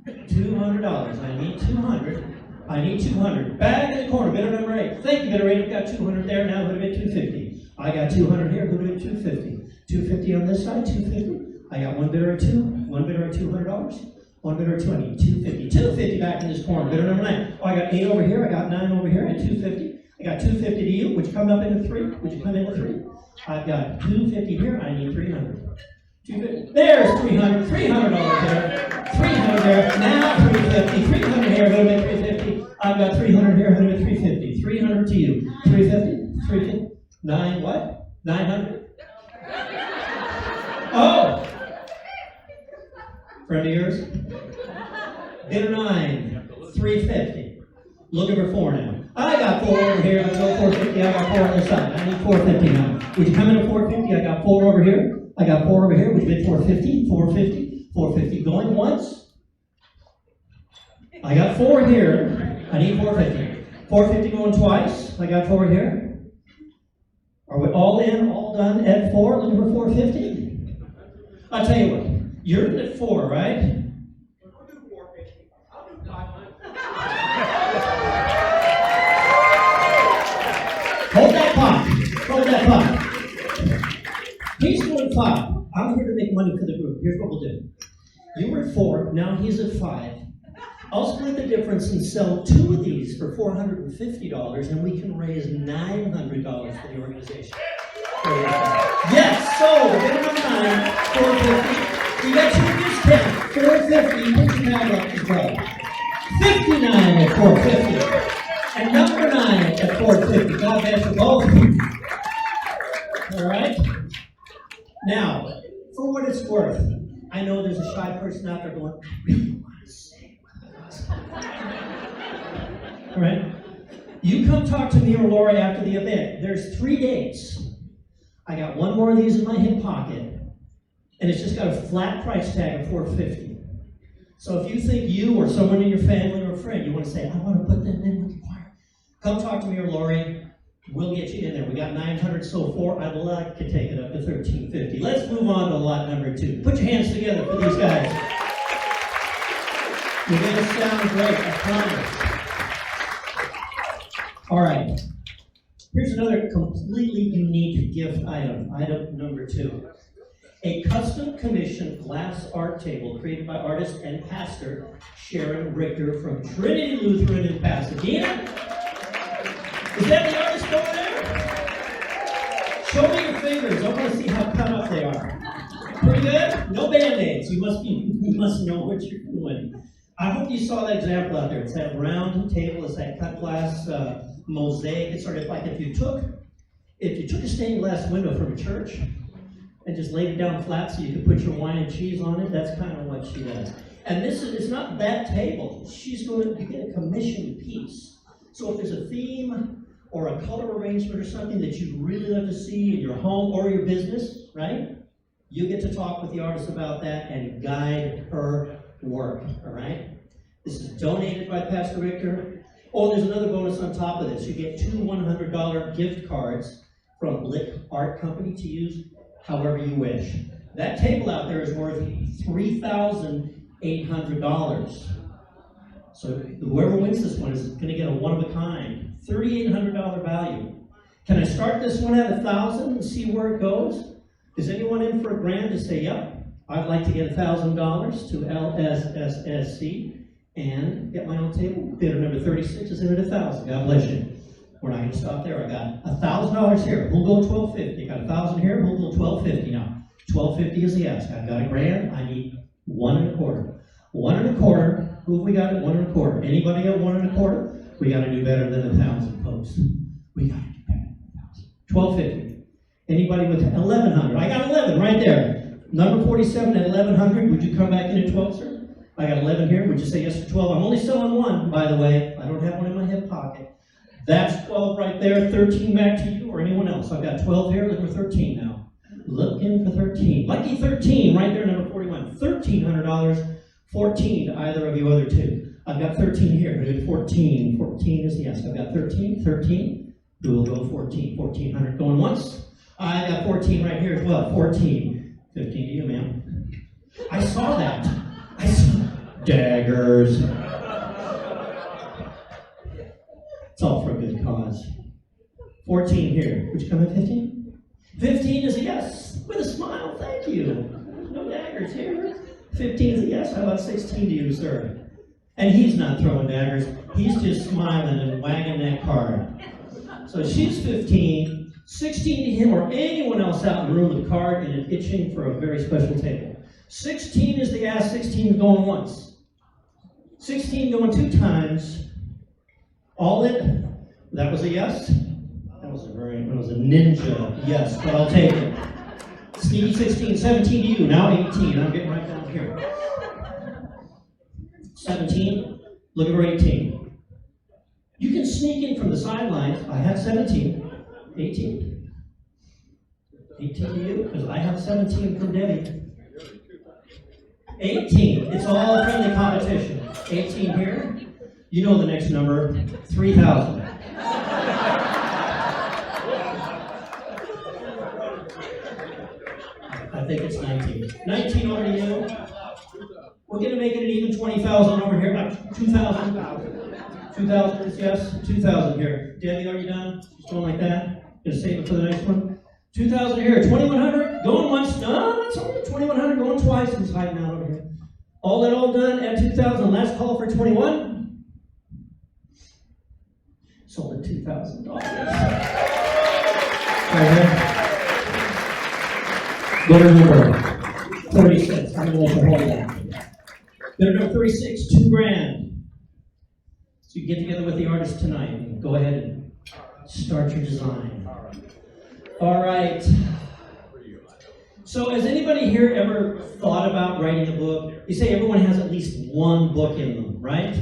$200. I need 200. I need 200. Back in the corner, bidder number 8. Thank you, bidder 8. I've got 200 there. Now who to bid 250? I got 200 here. Who to bid 250? 250 on this side. 250. I got one bidder at 2. One bidder at $200. One bidder at 2. I need 250. 250 back in this corner. Bidder number 9. Oh, I got 8 over here. I got 9 over here. And 250. I got 250 to you. Would you come up into 3? Would you come into 3? I've got 250 here. I need 300. 250. There's 300. $300 there. 300 there. Now 350. 300 here. Who to bid 350? I've got 300 here. Who to bid 350? 300 to you. 350. 350. 9 what? 900. Oh. Friend of yours? Bidder 9, 350. Looking for 4 now. I got 4 over here. Let's go 450. I got 4 on this side. I need 450 now. Would you come in at 450? I got 4 over here. I got 4 over here. Would you bid 450? 450. 450 going once. I got 4 here. I need 450. 450 going twice. I got 4 here. Are we all in, all done at 4? Looking for 450? I'll tell you what. You're in at 4, right? I'll do 450. I'll do 500. Hold that pot. Hold that pot. He's doing 5. I'm here to make money for the group. Here's what we'll do. You were at 4. Now he's at 5. I'll split the difference and sell 2 of these for $450, and we can raise $900 for the organization. Yes, so bidder number 9, 450. You got 2 discount, 450. Put your hand up as well. 59 at 450. And number 9 at 450. God bless you both. All right. Now, for what it's worth, I know there's a shy person out there going, I really want to sing with us. All right. You come talk to me or Lori after the event. There's 3 dates. I got 1 more of these in my hip pocket. And it's just got a flat price tag of $450. So if you think you or someone in your family or a friend, you want to say, I want to put them in with the choir, come talk to me or Lori. We'll get you in there. We got 900 so far. I'd like to take it up to $1,350. Let's move on to lot number 2. Put your hands together for these guys. You're going to sound great, I promise. All right. Here's another completely unique gift item. Item number 2. A custom-commissioned glass art table created by artist and pastor Sharon Richter from Trinity Lutheran in Pasadena. Is that the artist over there? Show me your fingers. I want to see how cut up they are. Pretty good? No Band-Aids. You must know what you're doing. I hope you saw that example out there. It's that round table. It's that cut glass mosaic. It's sort of like if you took If you took a stained glass window from a church and just laid it down flat so you could put your wine and cheese on it, that's kind of what she does. And this is, it's not that table. She's going to get a commissioned piece. So if there's a theme or a color arrangement or something that you'd really love to see in your home or your business, right? You get to talk with the artist about that and guide her work, all right? This is donated by Pastor Victor. Oh, there's another bonus on top of this. You get 2 $100 gift cards from Blick Art Company to use however you wish. That table out there is worth $3,800. So whoever wins this one is going to get a one-of-a-kind, $3,800 value. Can I start this one at $1,000 and see where it goes? Is anyone in for $1,000 to say, yep, I'd like to get $1,000 to LSSSC and get my own table? Bidder number 36 is in at $1,000. God bless you. We're not going to stop there. I got $1,000 here. Who'll go $1,250? Got $1,000 here. Who'll go $1,250 now? $1,250 is the ask. I've got $1,000. I need 1 1/4. 1 1/4. Who have we got at 1 1/4? Anybody at 1 1/4? We got to do better than 1,000, folks. We got to do better than 1,000. $1,250. Anybody with 1,100? I got 11 right there. Number 47 at 1,100. Would you come back in at 12, sir? I got 11 here. Would you say yes to 12? I'm only selling 1, by the way. I don't have one in my hip pocket. That's 12 right there. 13 back to you or anyone else. I've got 12 here. Look for 13 now. Looking for 13. Lucky 13 right there, number 41. $1,300. 14 to either of you other two. I've got 13 here. I did 14. 14 is the yes. I've got 13. 13. Who will go 14? 1,400 going once. I got 14 right here as well. 14. 15 to you, ma'am. I saw that. I saw daggers. It's all for a good cause. 14 here. Would you come at 15? 15 is a yes. With a smile. Thank you. No daggers here. 15 is a yes. How about 16 to you, sir? And he's not throwing daggers. He's just smiling and wagging that card. So she's 15. 16 to him or anyone else out in the room with a card and an itching for a very special table. 16 is the yes. 16 going once. 16 going 2 times. All in. That was a yes. That was a ninja yes, but I'll take it. Sneaky 16, 17 to you. Now 18. I'm getting right down here. 17. Looking for 18. You can sneak in from the sidelines. I have 17. 18. 18 to you, because I have 17 from Debbie. 18. It's all friendly competition. 18 here. You know the next number. 3,000. I think it's 19. 19 over to you. We're going to make it an even 20,000 over here. 2,000. 2,000 is yes. 2,000 here. Debbie, are you done? Just going like that. Going to save it for the next one. 2,000 here. 2,100. Going once. No, that's only 2,100. Going twice. Who's hiding out over here? All that all done at 2,000. Last call for 21. Sold at $2,000. Right here. Bidder number 36. I'm going to let you hold that. Bidder number 36, $2,000. So you get together with the artist tonight and go ahead and start your design. All right. So has anybody here ever thought about writing a book? You say everyone has at least one book in them, right?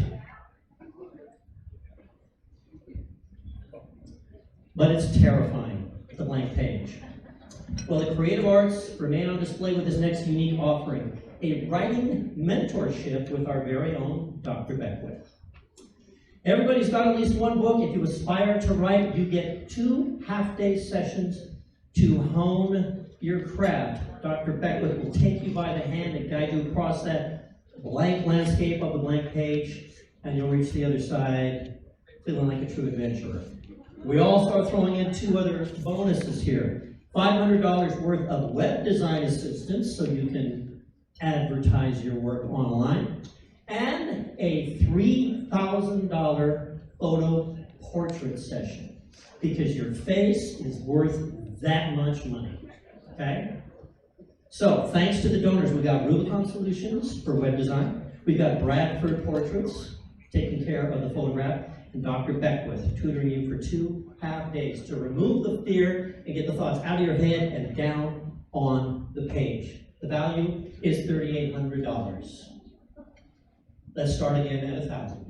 But it's terrifying, the blank page. Well, the creative arts remain on display with this next unique offering, a writing mentorship with our very own Dr. Beckwith. Everybody's got at least one book. If you aspire to write, you get 2 half-day sessions to hone your craft. Dr. Beckwith will take you by the hand and guide you across that blank landscape of the blank page, and you'll reach the other side feeling like a true adventurer. We also are throwing in 2 other bonuses here. $500 worth of web design assistance so you can advertise your work online, and a $3,000 photo portrait session because your face is worth that much money. Okay? So, thanks to the donors, we got Rubicon Solutions for web design. We've got Bradford Portraits taking care of the photograph. and Dr. Beckwith tutoring you for 2 half days to remove the fear and get the thoughts out of your head and down on the page. The value is $3,800. Let's start again at $1,000.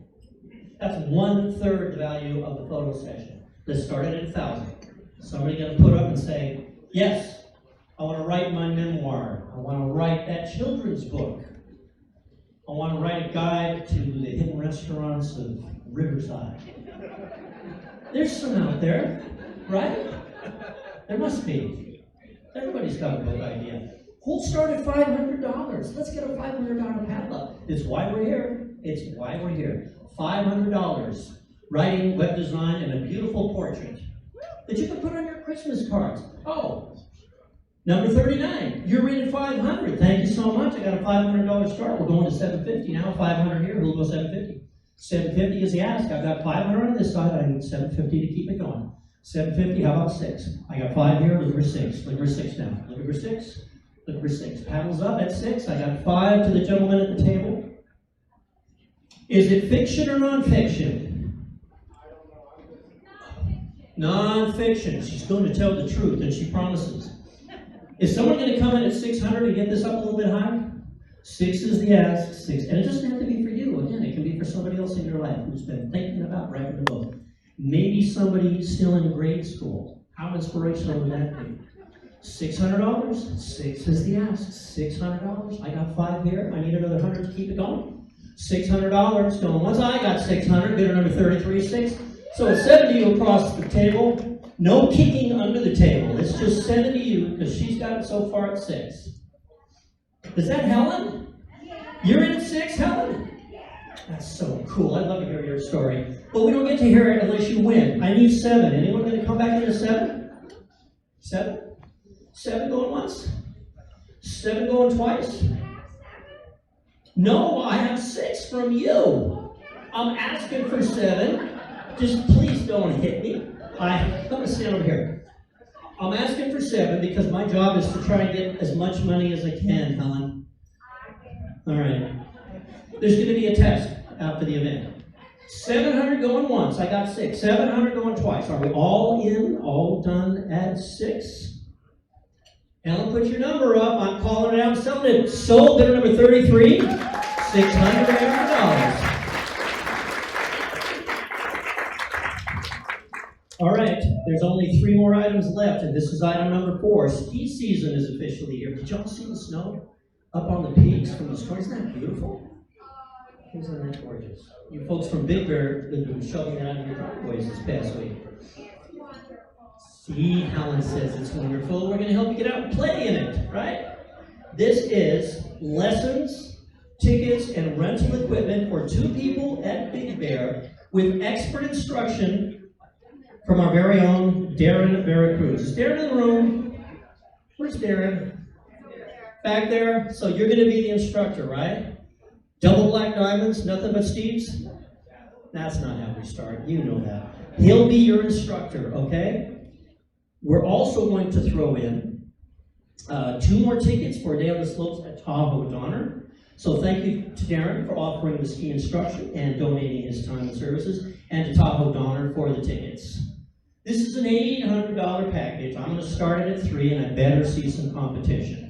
That's 1/3 the value of the photo session. Let's start it at $1,000. Somebody gonna put up and say, yes, I want to write my memoir. I want to write that children's book. I want to write a guide to the hidden restaurants of Riverside. There's some out there, right? There must be. Everybody's got a book idea. We'll start at $500. Let's get a $500 padlock. It's why we're here. It's why we're here. $500. Writing, web design, and a beautiful portrait that you can put on your Christmas cards. Oh, number 39. You're in at $500. Thank you so much. I got a $500 start. We're going to $750 now. $500 here. Who'll go $750? $750 is the ask. I've got $500 on this side. I need $750 to keep it going. $750. How about 6? I got 5 here. Look for 6. Look for 6 now. Look for 6. Look for 6. Paddles up at 6. I got 5 to the gentleman at the table. Is it fiction or nonfiction? Nonfiction. She's going to tell the truth, and she promises. Is someone going to come in at 600 and get this up a little bit higher? 6 is the ask. 6, and it doesn't have to be for you. Again, it can be for somebody else in your life who's been thinking about writing a book. Maybe somebody still in grade school. How inspirational would that be? $600. 6 is the ask. $600. I got 5 here. I need another 100 to keep it going. $600 going once. I got 600. Bidder number 33 is 6. So it's 70 across the table. No kicking under the table. It's just 7 to you because she's got it so far at 6. Is that Helen? You're in at 6, Helen? That's so cool. I'd love to hear your story. But we don't get to hear it unless you win. I need 7. Anyone going to come back into 7? 7? 7 going once? 7 going twice? No, I have 6 from you. I'm asking for 7. Just please don't hit me. I'm going to stand over here. I'm asking for 7 because my job is to try and get as much money as I can, Helen. All right. There's going to be a test after the event. 700 going once. I got 6. 700 going twice. Are we all in? All done at 6? Helen, put your number up. I'm calling it out. Selling it. Sold. Bidder number 33. $600. All right, there's only 3 more items left, and this is item number 4. Ski season is officially here. Did y'all see the snow up on the peaks from the storm? Isn't that beautiful? Isn't that gorgeous? You folks from Big Bear have been shoveling out of your driveways this past week. See, Helen says it's wonderful. We're going to help you get out and play in it, right? This is lessons, tickets, and rental equipment for 2 people at Big Bear with expert instruction from our very own Darren Veracruz. Is Darren in the room? Where's Darren? Back there? So you're going to be the instructor, right? Double black diamonds, nothing but Steves? That's not how we start. You know that. He'll be your instructor, okay? We're also going to throw in 2 more tickets for a day on the slopes at Tahoe Donner. So thank you to Darren for offering the ski instruction and donating his time and services, and to Tahoe Donner for the tickets. This is an $800 package. I'm going to start it at 3, and I better see some competition.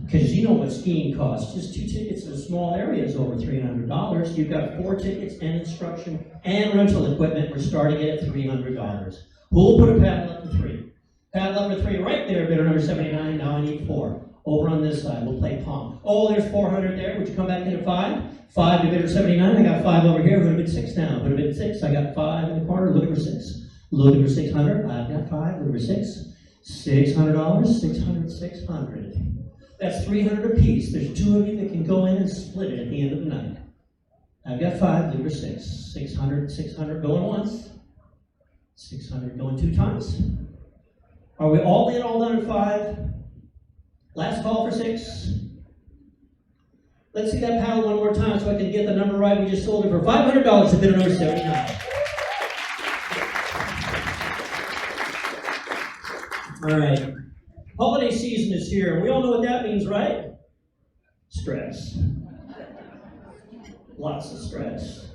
Because you know what skiing costs. Just 2 tickets in a small area is over $300. You've got 4 tickets and instruction and rental equipment. We're starting it at $300. Who'll put a paddle up to 3? Paddle up to 3 right there, bidder number 79. Now I need 4. Over on this side, we'll play pong. Oh, there's 400 there. Would you come back in at 5? 5 to bidder 79. I got 5 over here. We're going to bid 6 now. Put a bid 6. I got 5 in the corner. Looking for 6. Looking for 600. I've got 5. Looking for 6. $600. 600. 600. That's 300 apiece. There's 2 of you that can go in and split it at the end of the night. I've got 5. Looking for 6. 600. 600 going once. 600 going 2 times. Are we all in, all done at 5? Last call for 6. Let's see that paddle one more time so I can get the number right. We just sold it for $500 to bidder number 79. All right. Holiday season is here. We all know what that means, right? Stress. Lots of stress.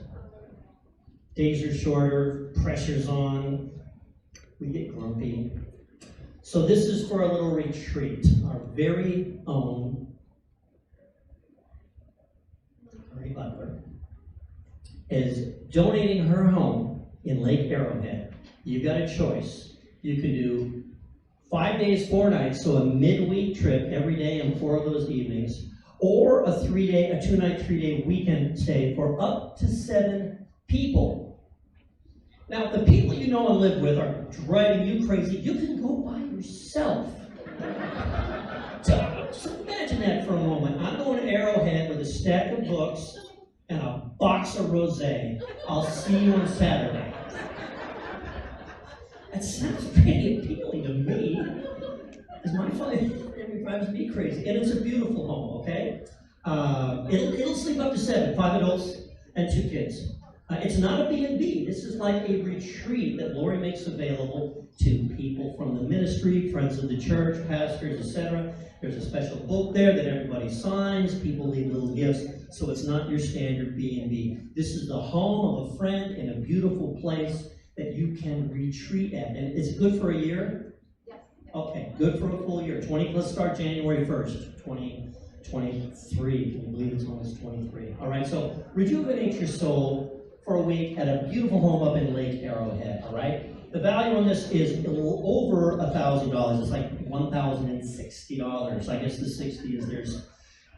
Days are shorter, pressure's on, we get grumpy. So this is for a little retreat. Our very own Mary Butler is donating her home in Lake Arrowhead. You've got a choice. You can do 5 days, 4 nights, so a midweek trip every day and 4 of those evenings, or a 2-night, 3-day weekend stay for up to 7 people. Now, if the people you know and live with are driving you crazy, you can go by yourself. So imagine that for a moment. I'm going to Arrowhead with a stack of books and a box of rosé. I'll see you on Saturday. That sounds pretty appealing to me. Because my family drives me crazy. And it's a beautiful home, okay? It'll sleep up to 7, 5 adults and 2 kids. It's not a B&B. This is like a retreat that Lori makes available to people from the ministry, friends of the church, pastors, etc. There's a special book there that everybody signs. People leave little gifts. So it's not your standard B&B. This is the home of a friend in a beautiful place that you can retreat at. And is it good for a year? Yes. Okay, good for a full year. Let's start January 1st, 2023. Can you believe it's almost 23? All right, so rejuvenate your soul for a week at a beautiful home up in Lake Arrowhead, all right? The value on this is a little over $1,000. It's like $1,060. I guess the 60 is there's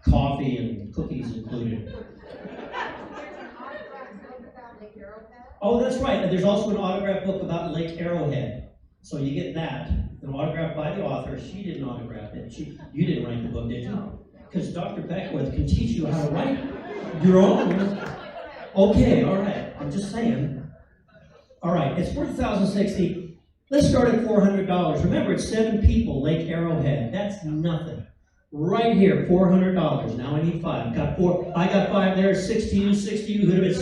coffee and cookies included. Oh, that's right. And there's also an autograph book about Lake Arrowhead. So you get that, an autograph by the author. She didn't autograph it. You didn't write the book, did you? Because Dr. Beckwith can teach you how to write your own. Okay, all right. I'm just saying. All right, it's worth $1,060. Let's start at $400. Remember, it's 7 people, Lake Arrowhead. That's nothing. Right here, $400. Now I need 5. Got 4. I got 5 there. 6 to you, 6 to you. Who'd have been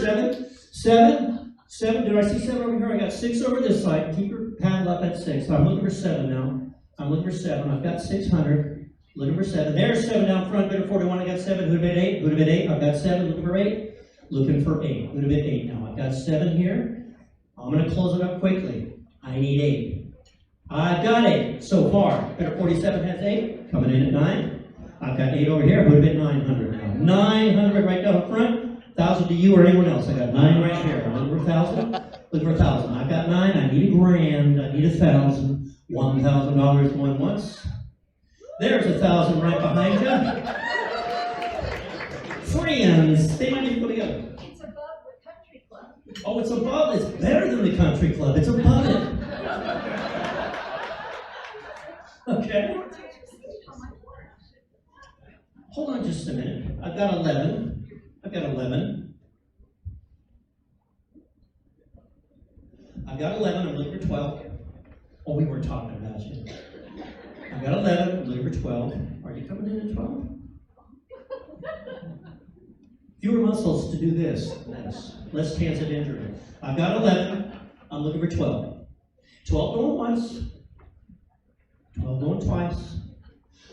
7? 7. Did I see 7 over here? I got 6 over this side. Keep your paddle up at 6. I'm looking for 7 now. I'm looking for 7. I've got 600. Looking for 7. There's 7 down front. Bidder 41. I got 7. Who'd have been 8? Who'd have been 8? I've got 7. Looking for 8. Looking for 8. Who'd have been 8 now? I've got 7 here. I'm going to close it up quickly. I need 8. I've got 8 so far. Bidder 47 has 8. Coming in at 9. I've got 8 over here. Who'd have been 900 now? 900 right down front. 1,000 to you or anyone else. I got 9 right here. I'm looking for 1,000. Looking for 1,000. I've got 9. I need $1,000. I need 1,000. $1,000 going once. There's 1,000 right behind you. Friends, they might even go together. It's above the country club. Oh, it's above. It's better than the country club. It's above it. Okay. Hold on just a minute. I've got 11. I've got 11. I've got 11. I'm looking for 12. Oh, we weren't talking about you. I've got 11. I'm looking for 12. Are you coming in at 12? Fewer muscles to do this. Less chance of injury. I've got 11. I'm looking for 12. 12 going once. 12 going twice.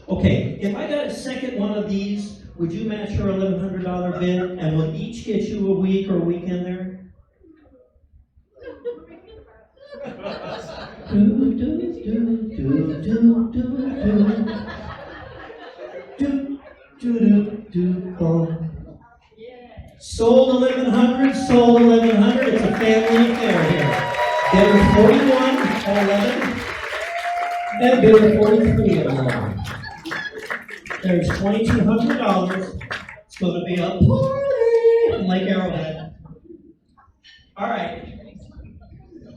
Okay, if I got a second one of these, would you match your $1,100 bid, and will each get you a week or a weekend there? Sold 1,100, sold 1,100. It's a family affair here. Bidder 41 at 11, and bidder 43 at 11. There's $2,200. It's going to be a party in Lake Arrowhead. All right.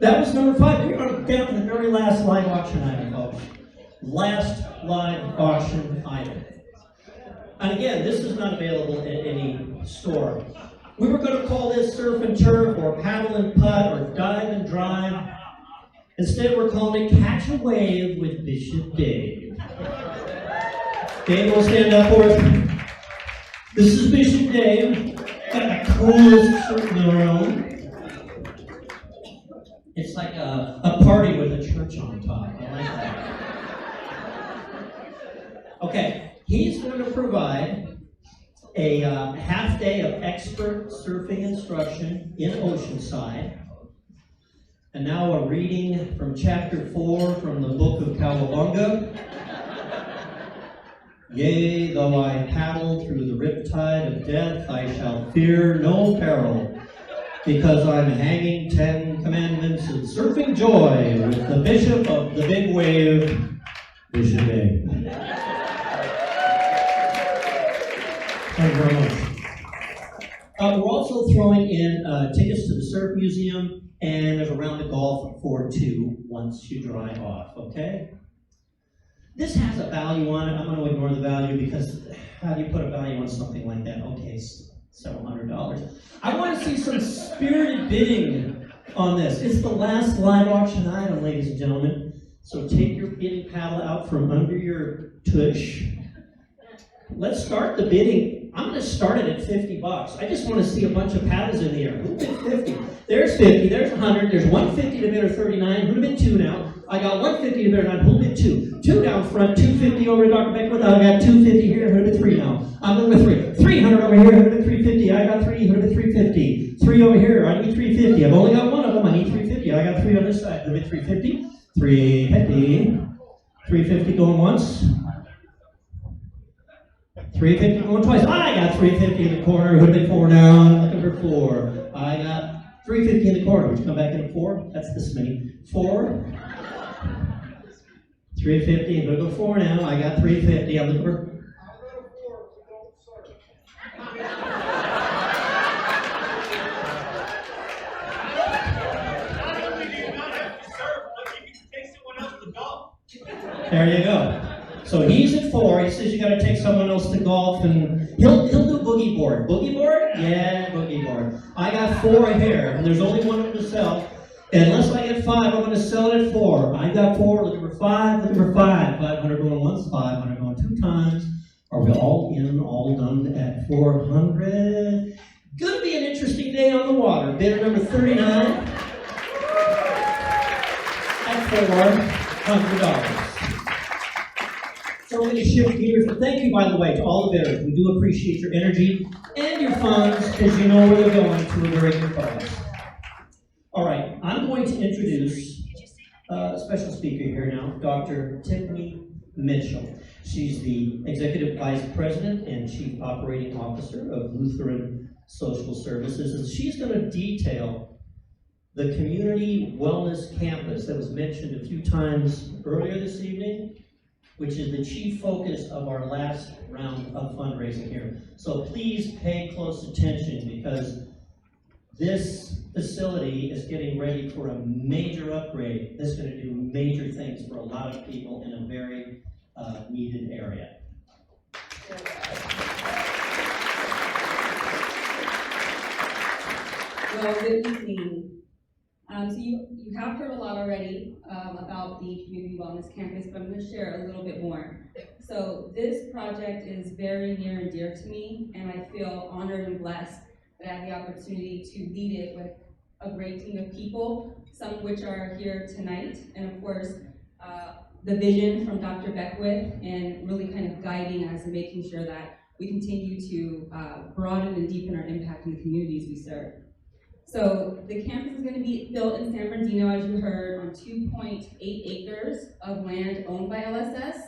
That was number 5. We are down to the very last live auction item, folks. Last live auction item. And again, this is not available at any store. We were going to call this surf and turf or paddle and putt or dive and drive. Instead, we're calling it Catch a Wave with Bishop Dave. Dave will stand up for us. This is Bishop Dave. Got the coolest shirt in the room. It's like a party with a church on top. I like that. Okay, he's going to provide a half day of expert surfing instruction in Oceanside. And now a reading from chapter 4 from the book of Cowabunga. Yea, though I paddle through the riptide of death, I shall fear no peril, because I'm hanging 10 commandments and surfing joy with the bishop of the big wave, Bishop A. Thank you very much. We're also throwing in tickets to the Surf Museum, and there's a round of golf for 2 once you dry off, okay? This has a value on it. I'm going to ignore the value because how do you put a value on something like that? Okay, several $100s. I want to see some spirited bidding on this. It's the last live auction item, ladies and gentlemen. So take your bidding paddle out from under your tush. Let's start the bidding. I'm going to start it at $50. I just want to see a bunch of paddles in the air. Who bid 50? There's 50, there's 100, there's 150 to bid or 39. Who bid 2 now? I got 150 to bid or 9. Who bid 2? 2 down front, 250 over to Dr. Beckwith. I got 250 here. Who bid 3 now? I'm going with 3. 300 over here. Who bid 350? I got 3. Who bid 350? 3 over here. I need 350. I've only got one of them. I need 350. I got 3 on this side. Who bid 350? 350. 350 going once. 350 going twice. I got 350 in the corner. Who bid 4 now? I'm looking for 4. I got 350 in the corner. Would you come back in at 4? That's this many. 4. 350. I'm going to go 4 now. I got 350. I'm looking for. There you go. So he's at 4. He says you got to take someone else to golf, and he'll do boogie board. Boogie board? Yeah, boogie board. I got 4 here, and there's only one of them to sell. Unless I get 5, I'm going to sell it at 4. I got 4. Looking for 5. Looking for 5. 500 going once. 500 going 2 times. Are we all in? All done at 400? Going to be an interesting day on the water. Bidder number 39 at $400. So we're going to shift gears. And thank you, by the way, to all the bidders. We do appreciate your energy and your funds, because you know where they're going to a very good cause. All right, I'm going to introduce a special speaker here now, Dr. Tiffany Mitchell. She's the Executive Vice President and Chief Operating Officer of Lutheran Social Services, and she's going to detail the Community Wellness Campus that was mentioned a few times earlier this evening, which is the chief focus of our last round of fundraising here. So please pay close attention, because this facility is getting ready for a major upgrade. This is going to do major things for a lot of people in a very needed area. Well, good evening. So you have heard a lot already about the Community Wellness Campus, but I'm going to share a little bit more. So this project is very near and dear to me, and I feel honored and blessed that I have the opportunity to lead it with a great team of people, some of which are here tonight, and of course, the vision from Dr. Beckwith, and really kind of guiding us and making sure that we continue to broaden and deepen our impact in the communities we serve. So the campus is going to be built in San Bernardino, as you heard, on 2.8 acres of land owned by LSS.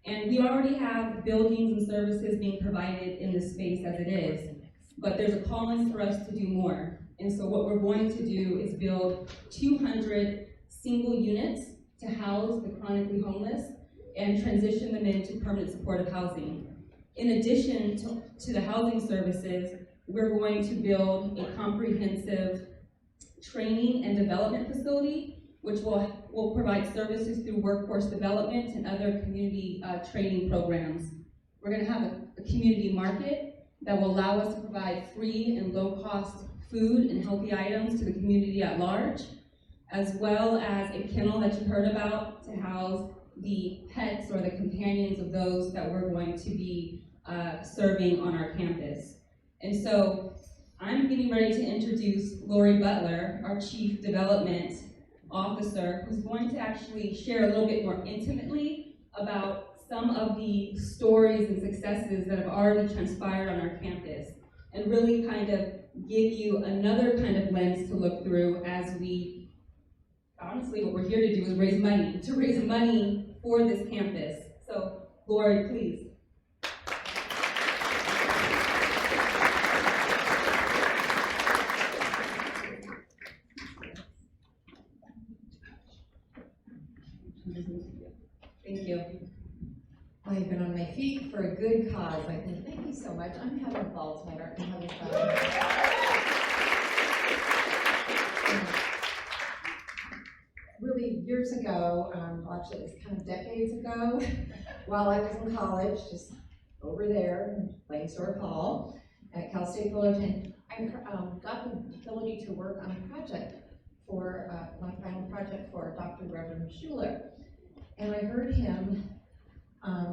And we already have buildings and services being provided in this space as it is. But there's a calling for us to do more. And so what we're going to do is build 200 single units to house the chronically homeless and transition them into permanent supportive housing. In addition to the housing services, we're going to build a comprehensive training and development facility, which will provide services through workforce development and other community training programs. We're going to have a community market that will allow us to provide free and low-cost food and healthy items to the community at large, as well as a kennel that you heard about to house the pets or the companions of those that we're going to be serving on our campus. And so I'm getting ready to introduce Lori Butler, our Chief Development Officer, who's going to actually share a little bit more intimately about some of the stories and successes that have already transpired on our campus and really kind of give you another kind of lens to look through as we, honestly, what we're here to do is raise money for this campus. So, Lori, please. Thank you. I've been on my feet for a good cause. I think, thank you so much. I'm having a ball tonight, aren't you having fun? Really, years ago, actually it was kind of decades ago, while I was in college, just over there in Ventura Hall at Cal State Fullerton, I got the ability to work on a project for, my final project for Dr. Reverend Schuler. And I heard him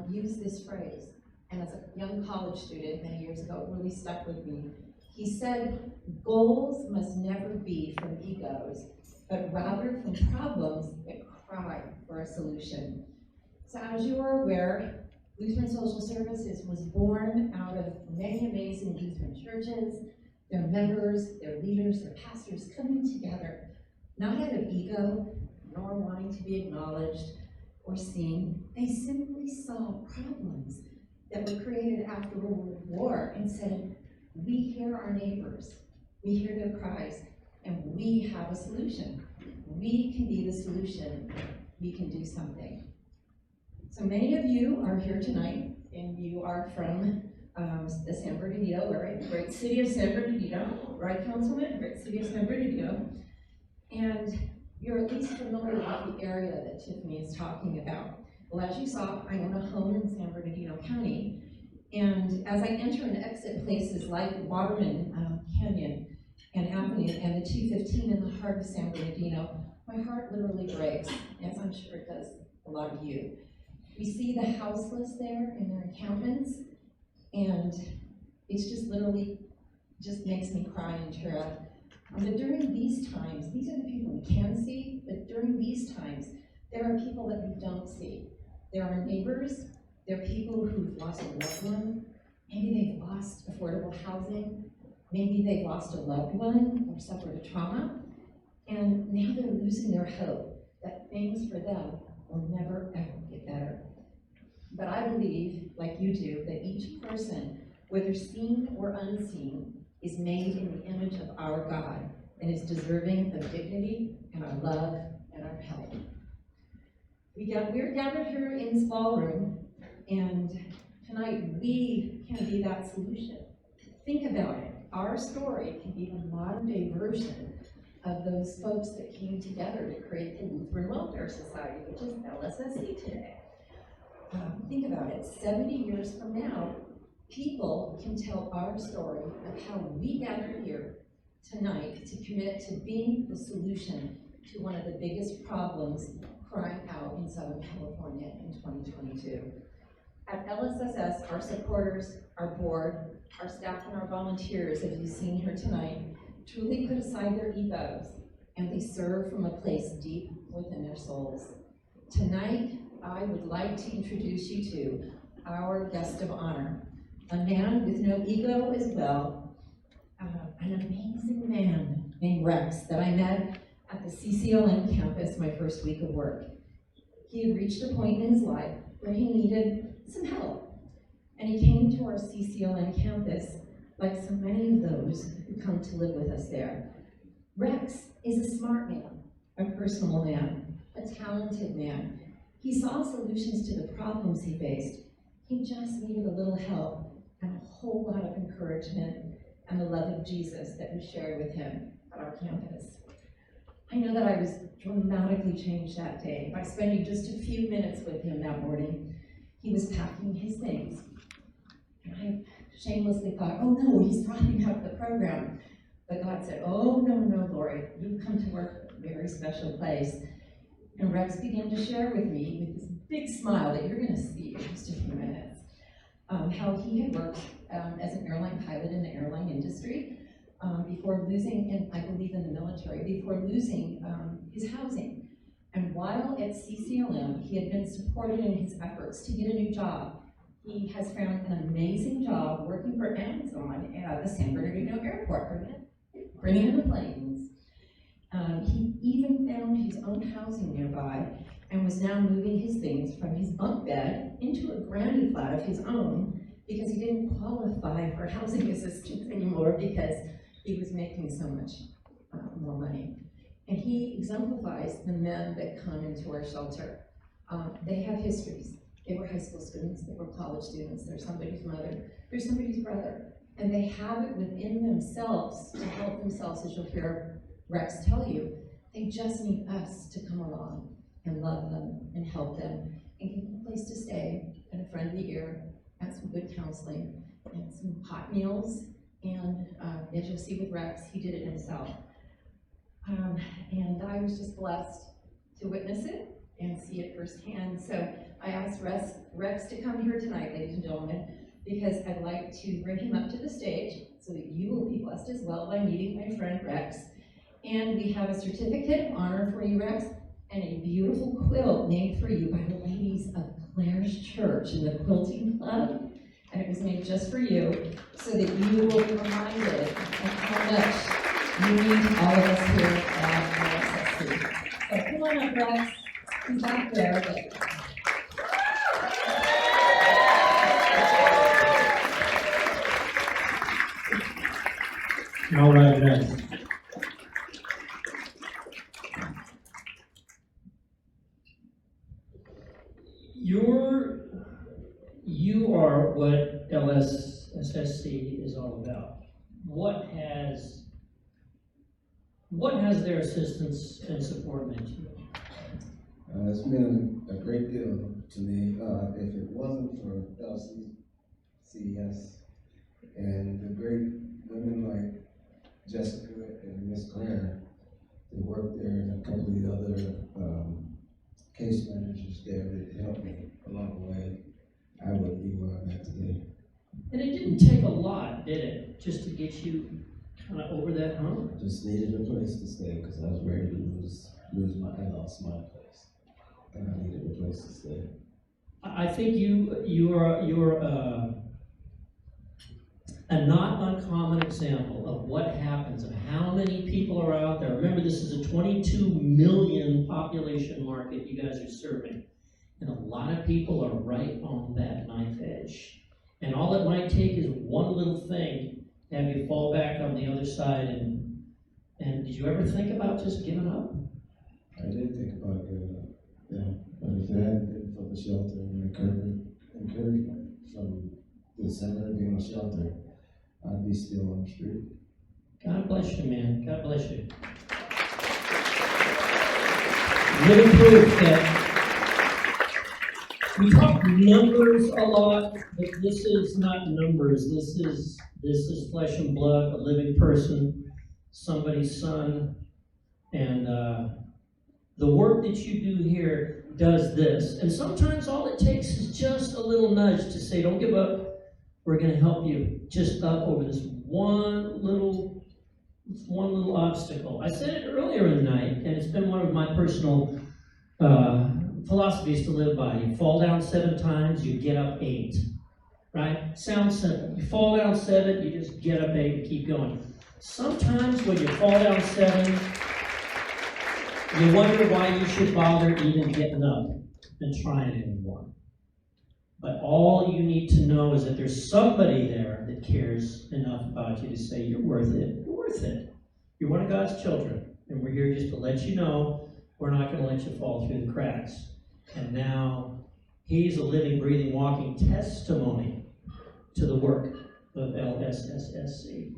use this phrase, and as a young college student many years ago, it really stuck with me. He said, goals must never be from egos, but rather from problems that cry for a solution. So as you are aware, Lutheran Social Services was born out of many amazing Lutheran churches, their members, their leaders, their pastors coming together, not out of ego, nor wanting to be acknowledged or seen. They simply saw problems that were created after World War and said, we hear our neighbors, we hear their cries, and we have a solution. We can be the solution. We can do something. So many of you are here tonight, and you are from the San Bernardino area, great city of San Bernardino, right, Councilman? Great city of San Bernardino. And you're at least familiar with the area that Tiffany is talking about. Well, as you saw, I own a home in San Bernardino County, and as I enter and exit places like Waterman Canyon and Avenue and the 215 in the heart of San Bernardino, my heart literally breaks, as I'm sure it does a lot of you. We see the houseless there in their encampments, and it's just literally just makes me cry and tear up. But during these times, these are the people we can see, but during these times, there are people that we don't see. There are neighbors, there are people who've lost a loved one, maybe they've lost affordable housing, maybe they've lost a loved one or suffered a trauma, and now they're losing their hope that things for them will never ever get better. But I believe, like you do, that each person, whether seen or unseen, is made in the image of our God and is deserving of dignity and our love and our help. We're gathered here in this ballroom, and tonight we can be that solution. Think about it. Our story can be the modern day version of those folks that came together to create the Lutheran Welfare Society, which is LSSC today. Think about it. 70 years from now, people can tell our story of how we gathered here tonight to commit to being the solution to one of the biggest problems crying out in Southern California in 2022. At LSSS, our supporters, our board, our staff, and our volunteers, as you've seen here tonight, truly put aside their egos, and they serve from a place deep within their souls. Tonight, I would like to introduce you to our guest of honor, a man with no ego as well, an amazing man named Rex that I met at the CCLN campus my first week of work. He had reached a point in his life where he needed some help, and he came to our CCLN campus like so many of those who come to live with us there. Rex is a smart man, a personable man, a talented man. He saw solutions to the problems he faced. He just needed a little help and a whole lot of encouragement and the love of Jesus that was shared with him at our campus. I know that I was dramatically changed that day by spending just a few minutes with him that morning. He was packing his things, and I shamelessly thought, oh no, he's dropping out of the program. But God said, oh no, Lori, you've come to work at a very special place. And Rex began to share with me, with this big smile that you're gonna see in just a few minutes, how he had worked as an airline pilot in the airline industry before losing, and I believe in the military, before losing his housing. And while at CCLM, he had been supported in his efforts to get a new job. He has found an amazing job working for Amazon at the San Bernardino airport, bringing in the planes. He even found his own housing nearby and was now moving his things from his bunk bed into a granny flat of his own because he didn't qualify for housing assistance anymore because he was making so much more money. And he exemplifies the men that come into our shelter. They have histories. They were high school students, they were college students, they're somebody's mother, they're somebody's brother. And they have it within themselves to help themselves, as you'll hear Rex tell you. They just need us to come along and love them and help them and give them a place to stay and a friendly ear and some good counseling and some hot meals. And as you'll see with Rex, he did it himself. And I was just blessed to witness it and see it firsthand. So I asked Rex to come here tonight, ladies and gentlemen, because I'd like to bring him up to the stage so that you will be blessed as well by meeting my friend Rex. And we have a certificate of honor for you, Rex, and a beautiful quilt made for you by the ladies of Claire's Church in the Quilting Club. And it was made just for you so that you will be reminded of how much you need all of us here at LSSC. So come on up, Rex. He's back there. All right, Rex. You are what LSSC is all about. What has their assistance and support meant to you? It's been a great deal to me. If it wasn't for LCCS and the great women like Jessica and Miss Claire, they worked there, and a couple of the other case managers there that helped me along the way, I wouldn't be where I'm at today. And it didn't take a lot, did it, just to get you kind of over that hump? Just needed a place to stay because I was ready to I lost my place, and I needed a place to stay. I think you're a not uncommon example of what happens, of how many people are out there. Remember, this is a 22 million population market you guys are serving. And a lot of people are right on that knife edge. And all it might take is one little thing to have you fall back on the other side. And did you ever think about just giving up? I did think about giving up, yeah. But if it hadn't been for the shelter and encouragement from the center being a shelter, I'd be still on the street. God bless you, man. God bless you. Living proof that we talk numbers a lot, but this is not numbers. This is flesh and blood, a living person, somebody's son, and the work that you do here does this. And sometimes all it takes is just a little nudge to say, don't give up. We're going to help you just up over this one little obstacle. I said it earlier in the night, and it's been one of my personal philosophies to live by. You fall down 7 times, you get up 8. Right? Sounds simple. You fall down 7, you just get up 8 and keep going. Sometimes when you fall down 7, you wonder why you should bother even getting up and trying anymore. But all you need to know is that there's somebody there that cares enough about you to say you're worth it. You're worth it. You're one of God's children. And we're here just to let you know we're not going to let you fall through the cracks. And now he's a living, breathing, walking testimony to the work of LSSC.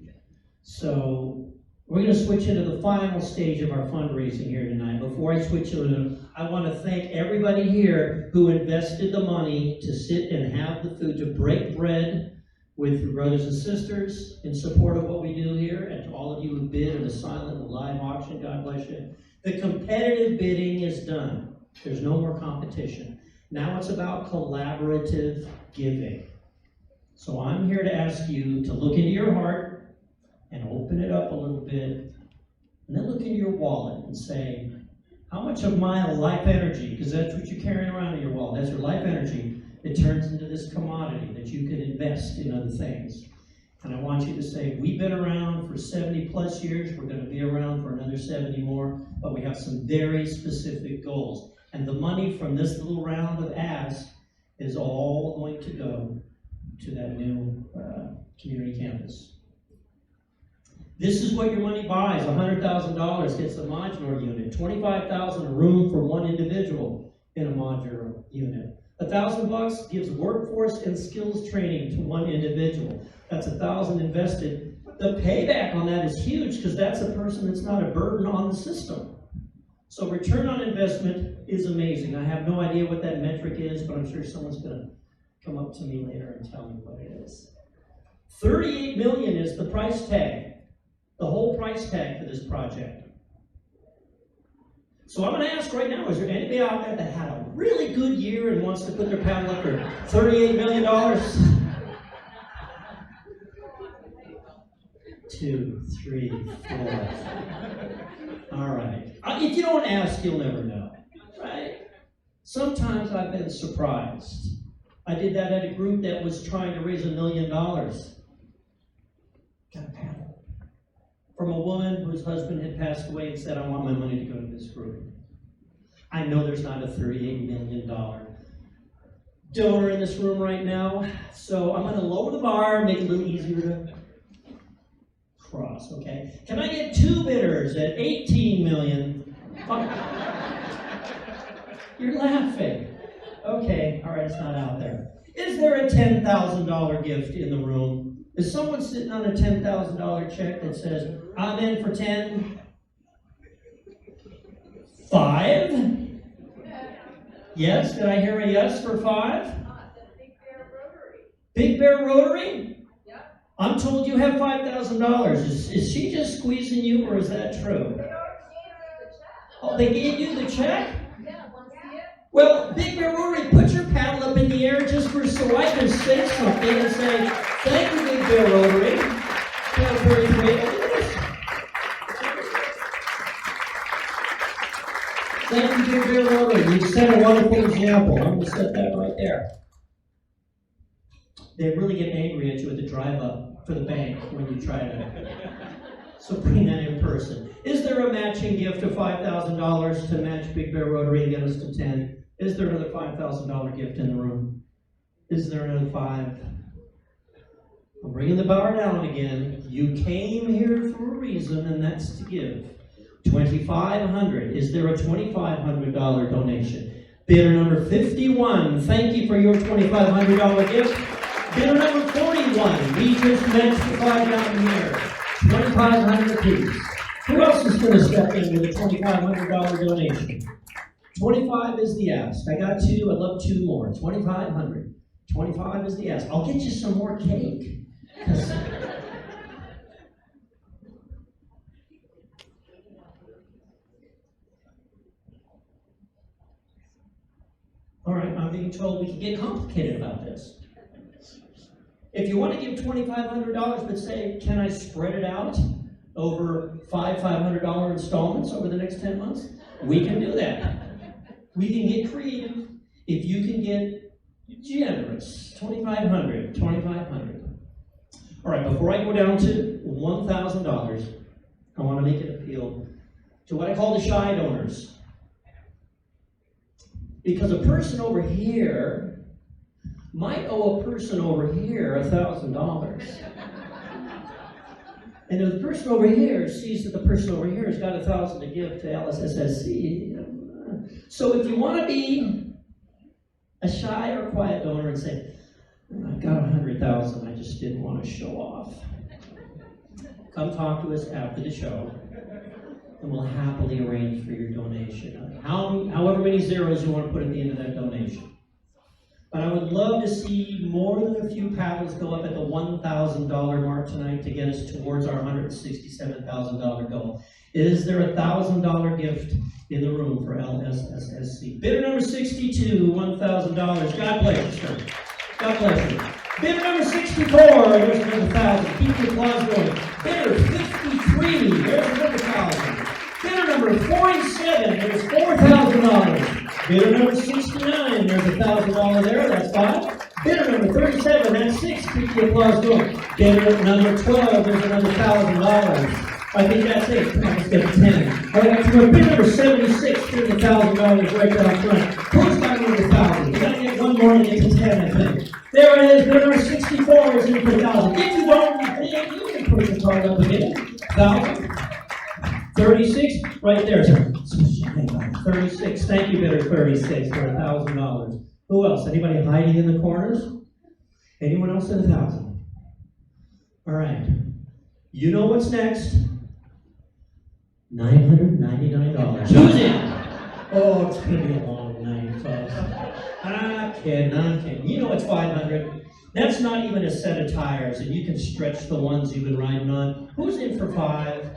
So we're going to switch into the final stage of our fundraising here tonight. Before I switch into I want to thank everybody here who invested the money to sit and have the food, to break bread with your brothers and sisters in support of what we do here, and to all of you who bid in the silent and live auction, God bless you. The competitive bidding is done. There's no more competition. Now it's about collaborative giving. So I'm here to ask you to look into your heart and open it up a little bit, and then look into your wallet and say, How much of my life energy, because that's what you're carrying around in your wallet, that's your life energy, it turns into this commodity that you can invest in other things. And I want you to say, we've been around for 70 plus years, we're going to be around for another 70 more, but we have some very specific goals. And the money from this little round of ask is all going to go to that new community campus. This is what your money buys. $100,000 gets a modular unit. $25,000 a room for one individual in a modular unit. $1,000 gives workforce and skills training to one individual. That's $1,000 invested. The payback on that is huge because that's a person that's not a burden on the system. So return on investment is amazing. I have no idea what that metric is, but I'm sure someone's going to come up to me later and tell me what it is. $38 million is the price tag, the whole price tag for this project. So I'm going to ask right now, is there anybody out there that had a really good year and wants to put their paddle up for $38 million? 2, 3, 4. All right. If you don't ask, you'll never know, right? Sometimes I've been surprised. I did that at a group that was trying to raise $1 million. Got a paddle from a woman whose husband had passed away and said, I want my money to go to this group. I know there's not a $38 million donor in this room right now, so I'm going to lower the bar, make it a little easier to cross, okay? Can I get 2 bidders at $18 million? You're laughing. Okay, all right, it's not out there. Is there a $10,000 gift in the room? Is someone sitting on a $10,000 check that says, I'm in for 10? 5? Yes, did I hear a yes for 5? Big Bear Rotary? I'm told you have $5,000. Is she just squeezing you, or is that true? Oh, they gave you the check? Well, Big Bear Rotary, put your paddle up in the air just for so I can say something and say, thank you, Big Bear Rotary. Feel very grateful. Thank you, Big Bear Rotary. You set a wonderful example. I'm going to set that right there. They really get angry at you at the drive-up for the bank when you try to. So bring that in person. Is there a matching gift of $5,000 to match Big Bear Rotary and get us to 10? Is there another $5,000 gift in the room? Is there another 5? I'm bringing the bar down again. You came here for a reason, and that's to give. $2,500. Is there a $2,500 donation? Bidder number 51. Thank you for your $2,500 gift. Bidder number 41. We just matched the 5 down here. $2,500 apiece. Who else is going to step in with a $2,500 donation? 25 is the ask. I got 2. I'd love 2 more. 2,500. 25 is the ask. I'll get you some more cake. All right, I'm being told we can get complicated about this. If you want to give $2,500, but say, can I spread it out over 5 $500 installments over the next 10 months? We can do that. We can get creative. If you can get generous, $2,500, $2,500. All right, before I go down to $1,000, I want to make an appeal to what I call the shy donors. Because a person over here might owe a person over here $1,000. And if the person over here sees that the person over here has got $1,000 to give to LSSSC, so if you want to be a shy or quiet donor and say, I've got $100,000, I just didn't want to show off, come talk to us after the show, and we'll happily arrange for your donation. However many zeros you want to put at the end of that donation. But I would love to see more than a few paddles go up at the $1,000 mark tonight to get us towards our $167,000 goal. Is there a $1,000 gift in the room for LSSSC? Bidder number 62, $1,000. God bless you, sir. God bless you. Bidder number 64, there's another 1,000. Keep your applause going. Bidder 53, there's another 1,000. Bidder number number 47, there's $4,000. Bidder number 69, there's $1,000 there, that's 5. Bidder number 37, that's 6. Keep the applause going. Bidder number 12, there's another $1,000. I think that's it. Let's get to 10. All right, so bid number 76, here's $1,000 right down front. Who's got another 1,000? We gotta get one more to get to 10, I think. There it is. Bid number 64 is in for 1,000. If you don't, you can push the card up again. 1,000. 36, right there, sir. 36. Thank you, bidder 36 for $1,000. Who else? Anybody hiding in the corners? Anyone else at 1,000? All right. You know what's next? $999. Who's in? Oh, it's going to be a long night, folks. I'm kidding. You know it's 500. That's not even a set of tires, and you can stretch the ones you've been riding on. Who's in for 5?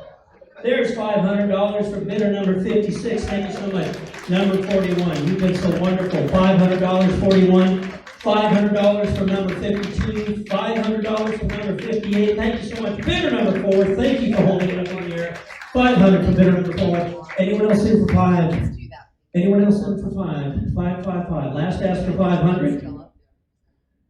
There's $500 for bidder number 56. Thank you so much. Number 41. You've been so wonderful. $500, 41. $500 from number 52. $500 from number 58. Thank you so much. Bidder number 4. Thank you for holding it up in the air. $500 from bidder number 4. Anyone else in for 5? Anyone else in for 5? 5. Last ask for 500. All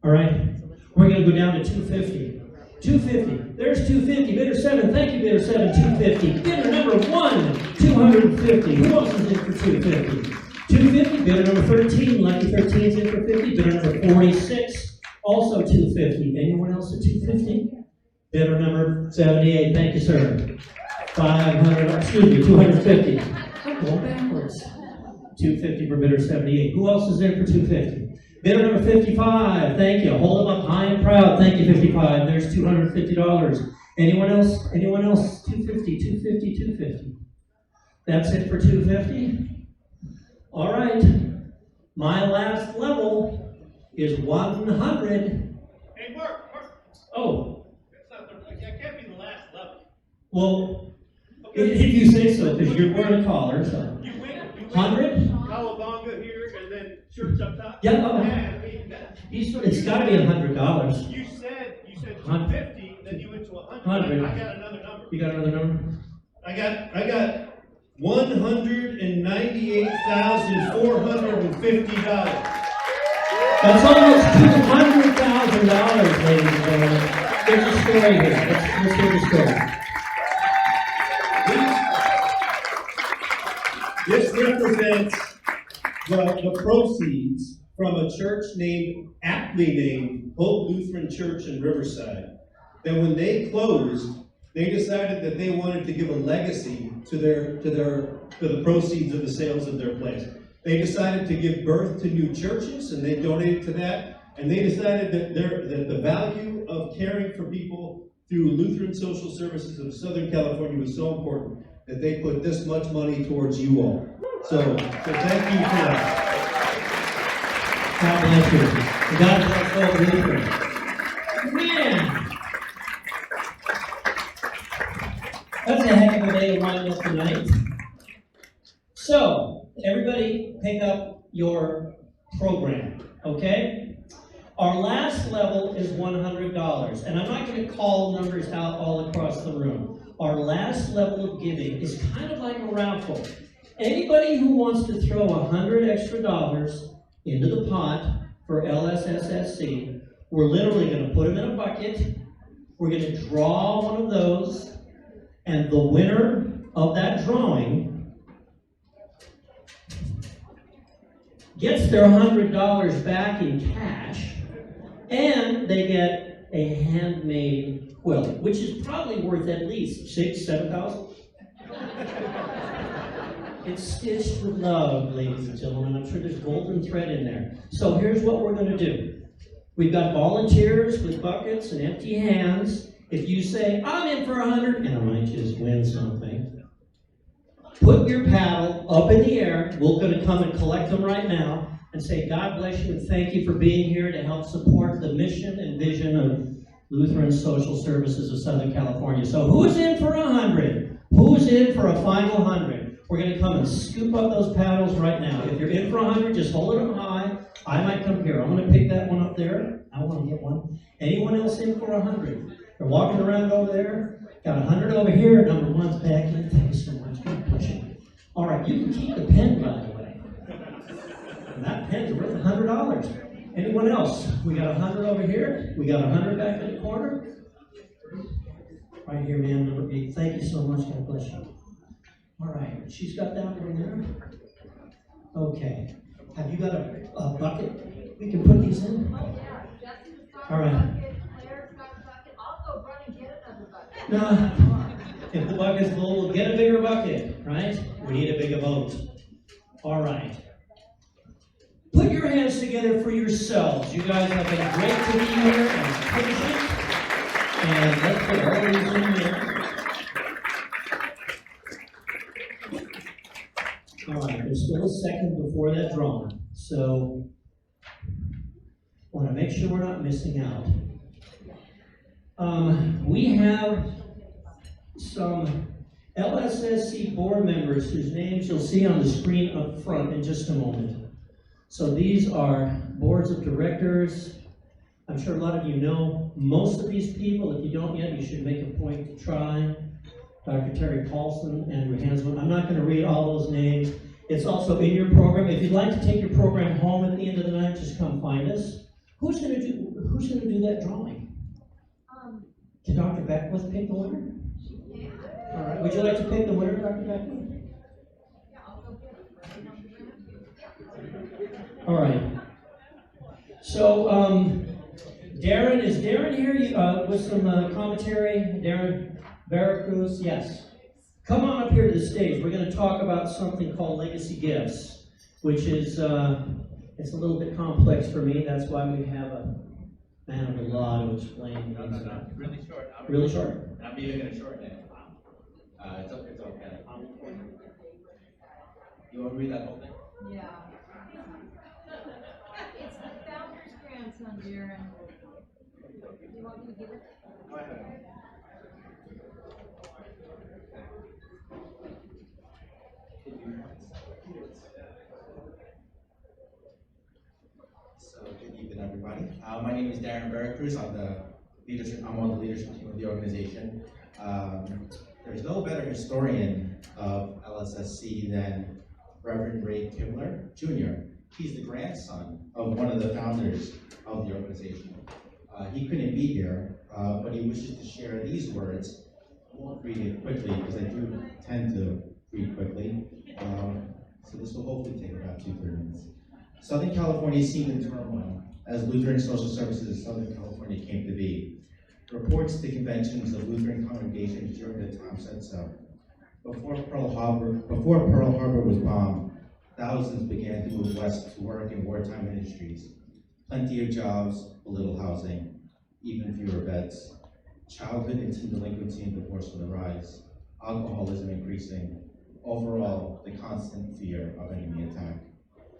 right. We're going to go down to 250. 250. There's 250. Bidder 7. Thank you, bidder 7. 250. Bidder number 1. 250. Who else is in for 250? 250. Bidder number 13. Lucky 13 is in for 50. Bidder number 46. Also 250. Anyone else at 250? Bidder number 78. Thank you, sir. 250. I'm going backwards. 250 for bidder 78. Who else is in for 250? Bidder number 55, thank you. Hold them up high and proud. Thank you, 55. There's $250. Anyone else? Anyone else? 250, 250, 250. That's it for 250? All right. My last level is 100. Hey, Mark. Oh. That can't be the last level. Well, if you say so, because you're wearing a collar, so. You win. 100? Cowabunga here, and then church up top. Yeah, it's got to be $100. You said 250, then you went to 100. 100. I got another number. You got another number? I got $198,450. That's almost $200,000, ladies and gentlemen. There's a story here. Let's hear the story. This represents the proceeds from a church aptly named Hope Lutheran Church in Riverside. That when they closed, they decided that they wanted to give a legacy to the proceeds of the sales of their place. They decided to give birth to new churches, and they donated to that. And they decided that the value of caring for people through Lutheran Social Services of Southern California was so important that they put this much money towards you all. So thank you for that. God bless you. God bless all Lutheran. Man! That's a heck of a day to wind up tonight. So, everybody pick up your program, okay? Our last level is $100, and I'm not going to call numbers out all across the room. Our last level of giving is kind of like a raffle. Anybody who wants to throw $100 extra into the pot for LSSSC, we're literally going to put them in a bucket. We're going to draw one of those, and the winner of that drawing gets their $100 back in cash, and they get a handmade quilt, which is probably worth at least $6,000-7,000. It's stitched with love, ladies and gentlemen. I'm sure there's golden thread in there. So here's what we're going to do. We've got volunteers with buckets and empty hands. If you say, I'm in for 100, and I might just win something, put your paddle up in the air. We're going to come and collect them right now and say, God bless you and thank you for being here to help support the mission and vision of Lutheran Social Services of Southern California. So who's in for 100? Who's in for a final 100? We're going to come and scoop up those paddles right now. If you're in for 100, just hold it up high. I might come here. I'm going to pick that one up there. I want to get one. Anyone else in for 100? They're walking around over there. Got 100 over here. Number one's back in. Thanks so much. Keep pushing. All right, you can keep the pen, by the way. And that pen's worth $100. Anyone else? We got 100 over here. We got 100 back in the corner. Right here, man, number 8. Thank you so much. God bless you. All right, she's got that one there. Okay. Have you got a bucket? We can put these in. All right. I'll go run and get another bucket. No. If the bucket's full, we'll get a bigger bucket, right? We need a bigger boat. All right. Put your hands together for yourselves. You guys have been great to be here and patient. And let's put all these in there. All right, there's still a second before that drawing. So, want to make sure we're not missing out. We have some LSSC board members whose names you'll see on the screen up front in just a moment. So these are boards of directors. I'm sure a lot of you know most of these people. If you don't yet, you should make a point to try. Dr. Terry Paulson, Andrew Hansman. I'm not going to read all those names. It's also in your program. If you'd like to take your program home at the end of the night, just come find us. Who's going to do that drawing? Can Dr. Beckwith pick the winner? All right. Would you like to pick the winner, Dr. Beckwith? All right. So, Darren, is Darren here with some commentary? Darren Veracruz? Yes. Come on up here to the stage. We're going to talk about something called legacy gifts, which is, it's a little bit complex for me. That's why we have a man of the law to explain. No. Really short. Really short? I'm even going to shorten it. It's okay. You want to read that whole thing? Yeah. It's the founder's grandson, Darren. You want me to give it? Go ahead. So good evening, everybody. My name is Darren Veracruz. I'm on the leadership team of the organization. There's no better historian of LSSC than Reverend Ray Kibler Jr. He's the grandson of one of the founders of the organization. He couldn't be here, but he wishes to share these words. I won't read it quickly because I do tend to read quickly. So this will hopefully take about 2-3 minutes. Southern California seemed in turmoil as Lutheran social services in Southern California came to be. Reports to conventions of Lutheran congregations during the time said so. Before Pearl Harbor was bombed, thousands began to move west to work in wartime industries. Plenty of jobs, but little housing, even fewer beds. Childhood and teen delinquency and divorce on the rise. Alcoholism increasing. Overall, the constant fear of enemy attack.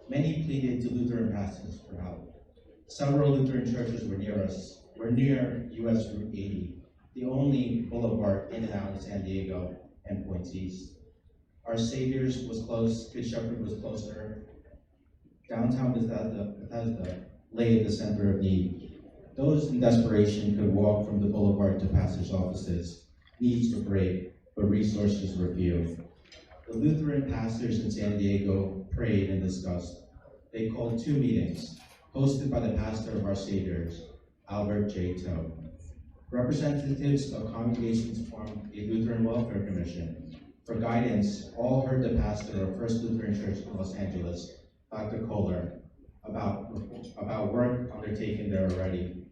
Many pleaded to Lutheran pastors for help. Several Lutheran churches were near us. We're near US Route 80, the only boulevard in and out of San Diego and points east. Our Savior's was close, Good Shepherd was closer. Downtown Bethesda lay at the center of need. Those in desperation could walk from the boulevard to pastors' offices. Needs were great, but resources were few. The Lutheran pastors in San Diego prayed and discussed. They called 2 meetings, hosted by the pastor of Our Savior's, Albert J. Toe. Representatives of congregations formed a Lutheran Welfare Commission. For guidance, all heard the pastor of First Lutheran Church in Los Angeles, Dr. Kohler, about work undertaken there already.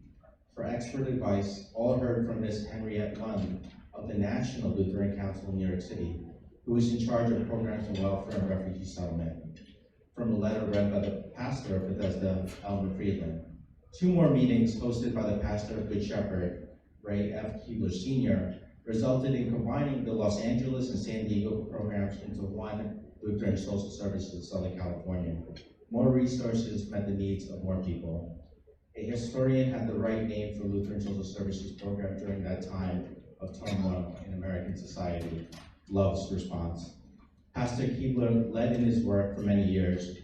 For expert advice, all heard from Ms. Henriette Lund of the National Lutheran Council in New York City, who is in charge of programs in welfare and refugee settlement, from a letter read by the pastor of Bethesda, Elmer Friedland. 2 more meetings hosted by the pastor of Good Shepherd, Ray F. Keebler Sr., resulted in combining the Los Angeles and San Diego programs into one Lutheran Social Services in Southern California. More resources met the needs of more people. A historian had the right name for Lutheran Social Services program during that time of turmoil in American society. Love's response. Pastor Keebler led in his work for many years,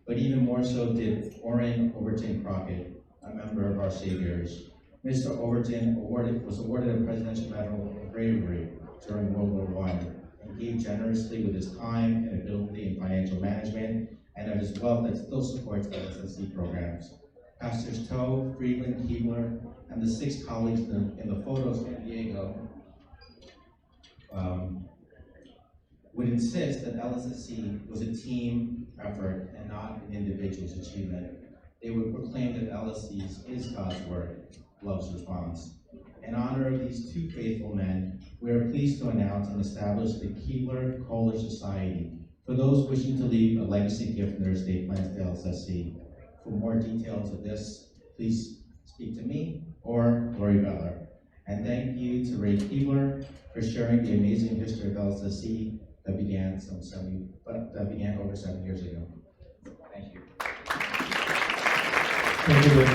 but even more so did Orrin Overton Crockett, a member of Our Savior's. Mr. Overton was awarded a Presidential Medal of Bravery during World War I. and gave generously with his time and ability in financial management, and of his wealth that still supports LSSC programs. Pastors Toe, Friedland, Keebler, and the 6 colleagues in the photo of San Diego would insist that LSSC was a team effort and not an individual's achievement. They would proclaim that LSC is God's word, love's response. In honor of these 2 faithful men, we are pleased to announce and establish the Keebler-Kohler Society for those wishing to leave a legacy gift in their estate plans to LSSC. For more details of this, please speak to me or Lori Beller. And thank you to Ray Keebler for sharing the amazing history of LSSC that began over 7 years ago. Thank you. Thank you.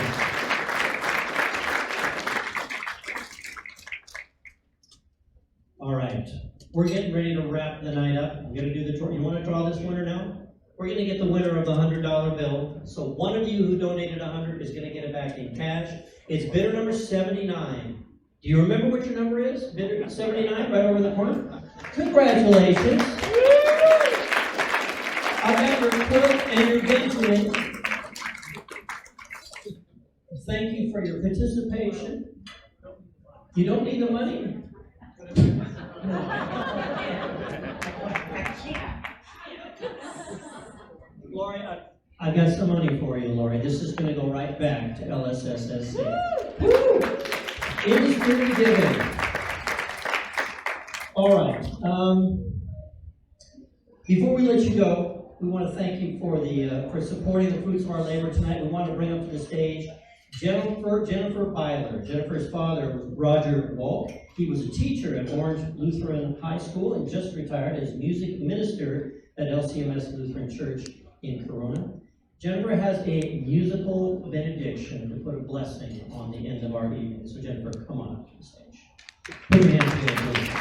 All right, we're getting ready to wrap the night up. I'm gonna do the draw. You wanna draw this winner now? We're gonna get the winner of the $100 bill. So one of you who donated $100 is gonna get it back in cash. It's bidder number 79. Do you remember what your number is? Bidder 79, right over the corner? Congratulations. I got your quote and your Benjamin. Thank you for your participation. You don't need the money. Lori, I've got some money for you, Lori. This is going to go right back to LSSSC. It is pretty good. All right. Before we let you go, we want to thank you for supporting the fruits of our labor tonight. We want to bring up to the stage Jennifer Byler. Jennifer's father was Roger Wong. He was a teacher at Orange Lutheran High School and just retired as music minister at LCMS Lutheran Church in Corona. Jennifer has a musical benediction to put a blessing on the end of our evening. So Jennifer, come on up to the stage. Put your hands together, please.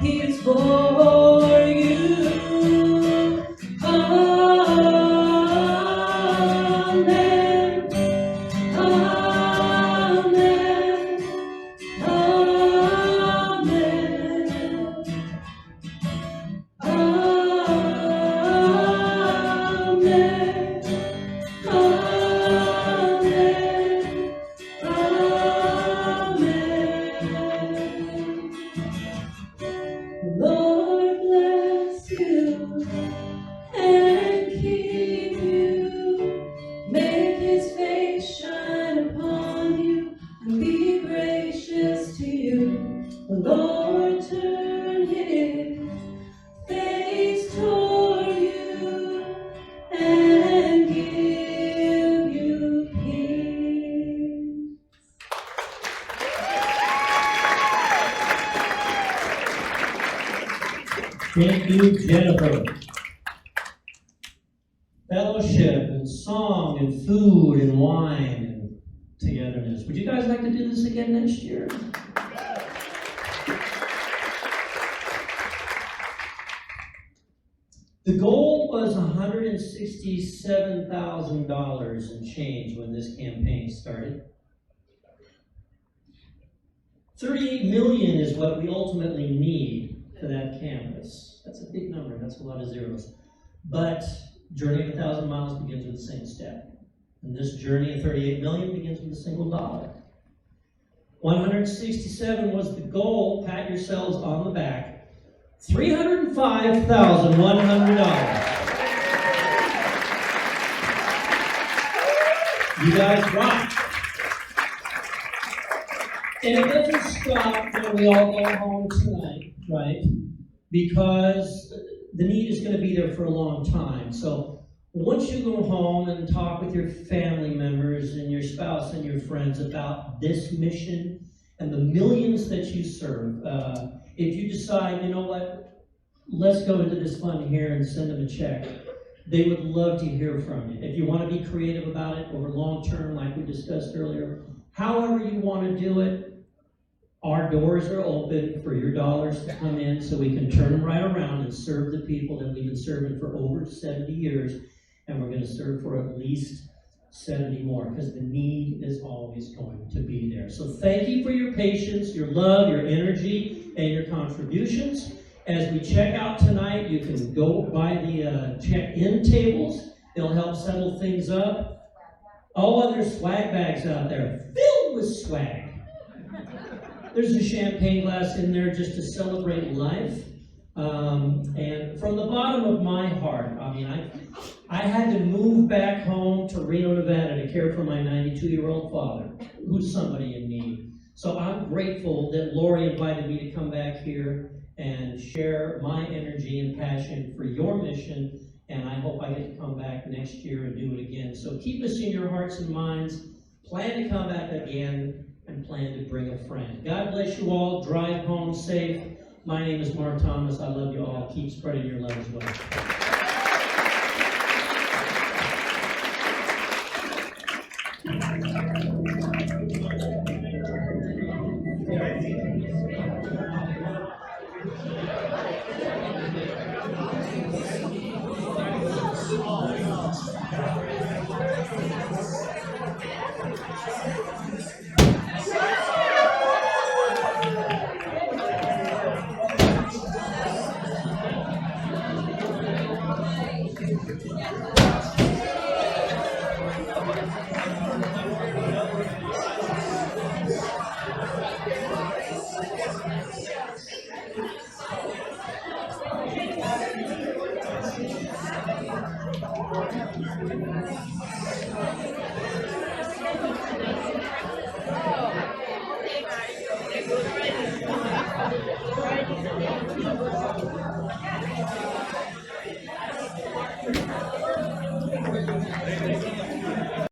He is for you. Oh. Thank you, Jennifer. Fellowship and song and food and wine and togetherness. Would you guys like to do this again next year? The goal was $167,000 and change when this campaign started. $38 million is what we ultimately need for that canvas. That's a big number, that's a lot of zeros. But journey of 1,000 miles begins with the same step. And this journey of 38 million begins with a single dollar. 167 was the goal. Pat yourselves on the back. $305,100. You guys rock. And it doesn't stop when we all go home tonight, right? Because the need is going to be there for a long time. So once you go home and talk with your family members and your spouse and your friends about this mission and the millions that you serve, if you decide, you know what, let's go into this fund here and send them a check, they would love to hear from you. If you want to be creative about it over long term, like we discussed earlier, however you want to do it, our doors are open for your dollars to come in so we can turn them right around and serve the people that we've been serving for over 70 years, and we're going to serve for at least 70 more, because the need is always going to be there. So thank you for your patience, your love, your energy, and your contributions. As we check out tonight, you can go by the check-in tables. They'll help settle things up. Oh, and there's swag bags out there filled with swag. There's a champagne glass in there just to celebrate life. And from the bottom of my heart, I mean, I had to move back home to Reno, Nevada to care for my 92-year-old father, who's somebody in need. So I'm grateful that Lori invited me to come back here and share my energy and passion for your mission, and I hope I get to come back next year and do it again. So keep us in your hearts and minds. Plan to come back again, and plan to bring a friend. God bless you all. Drive home safe. My name is Mark Thomas. I love you all. Keep spreading your love as well.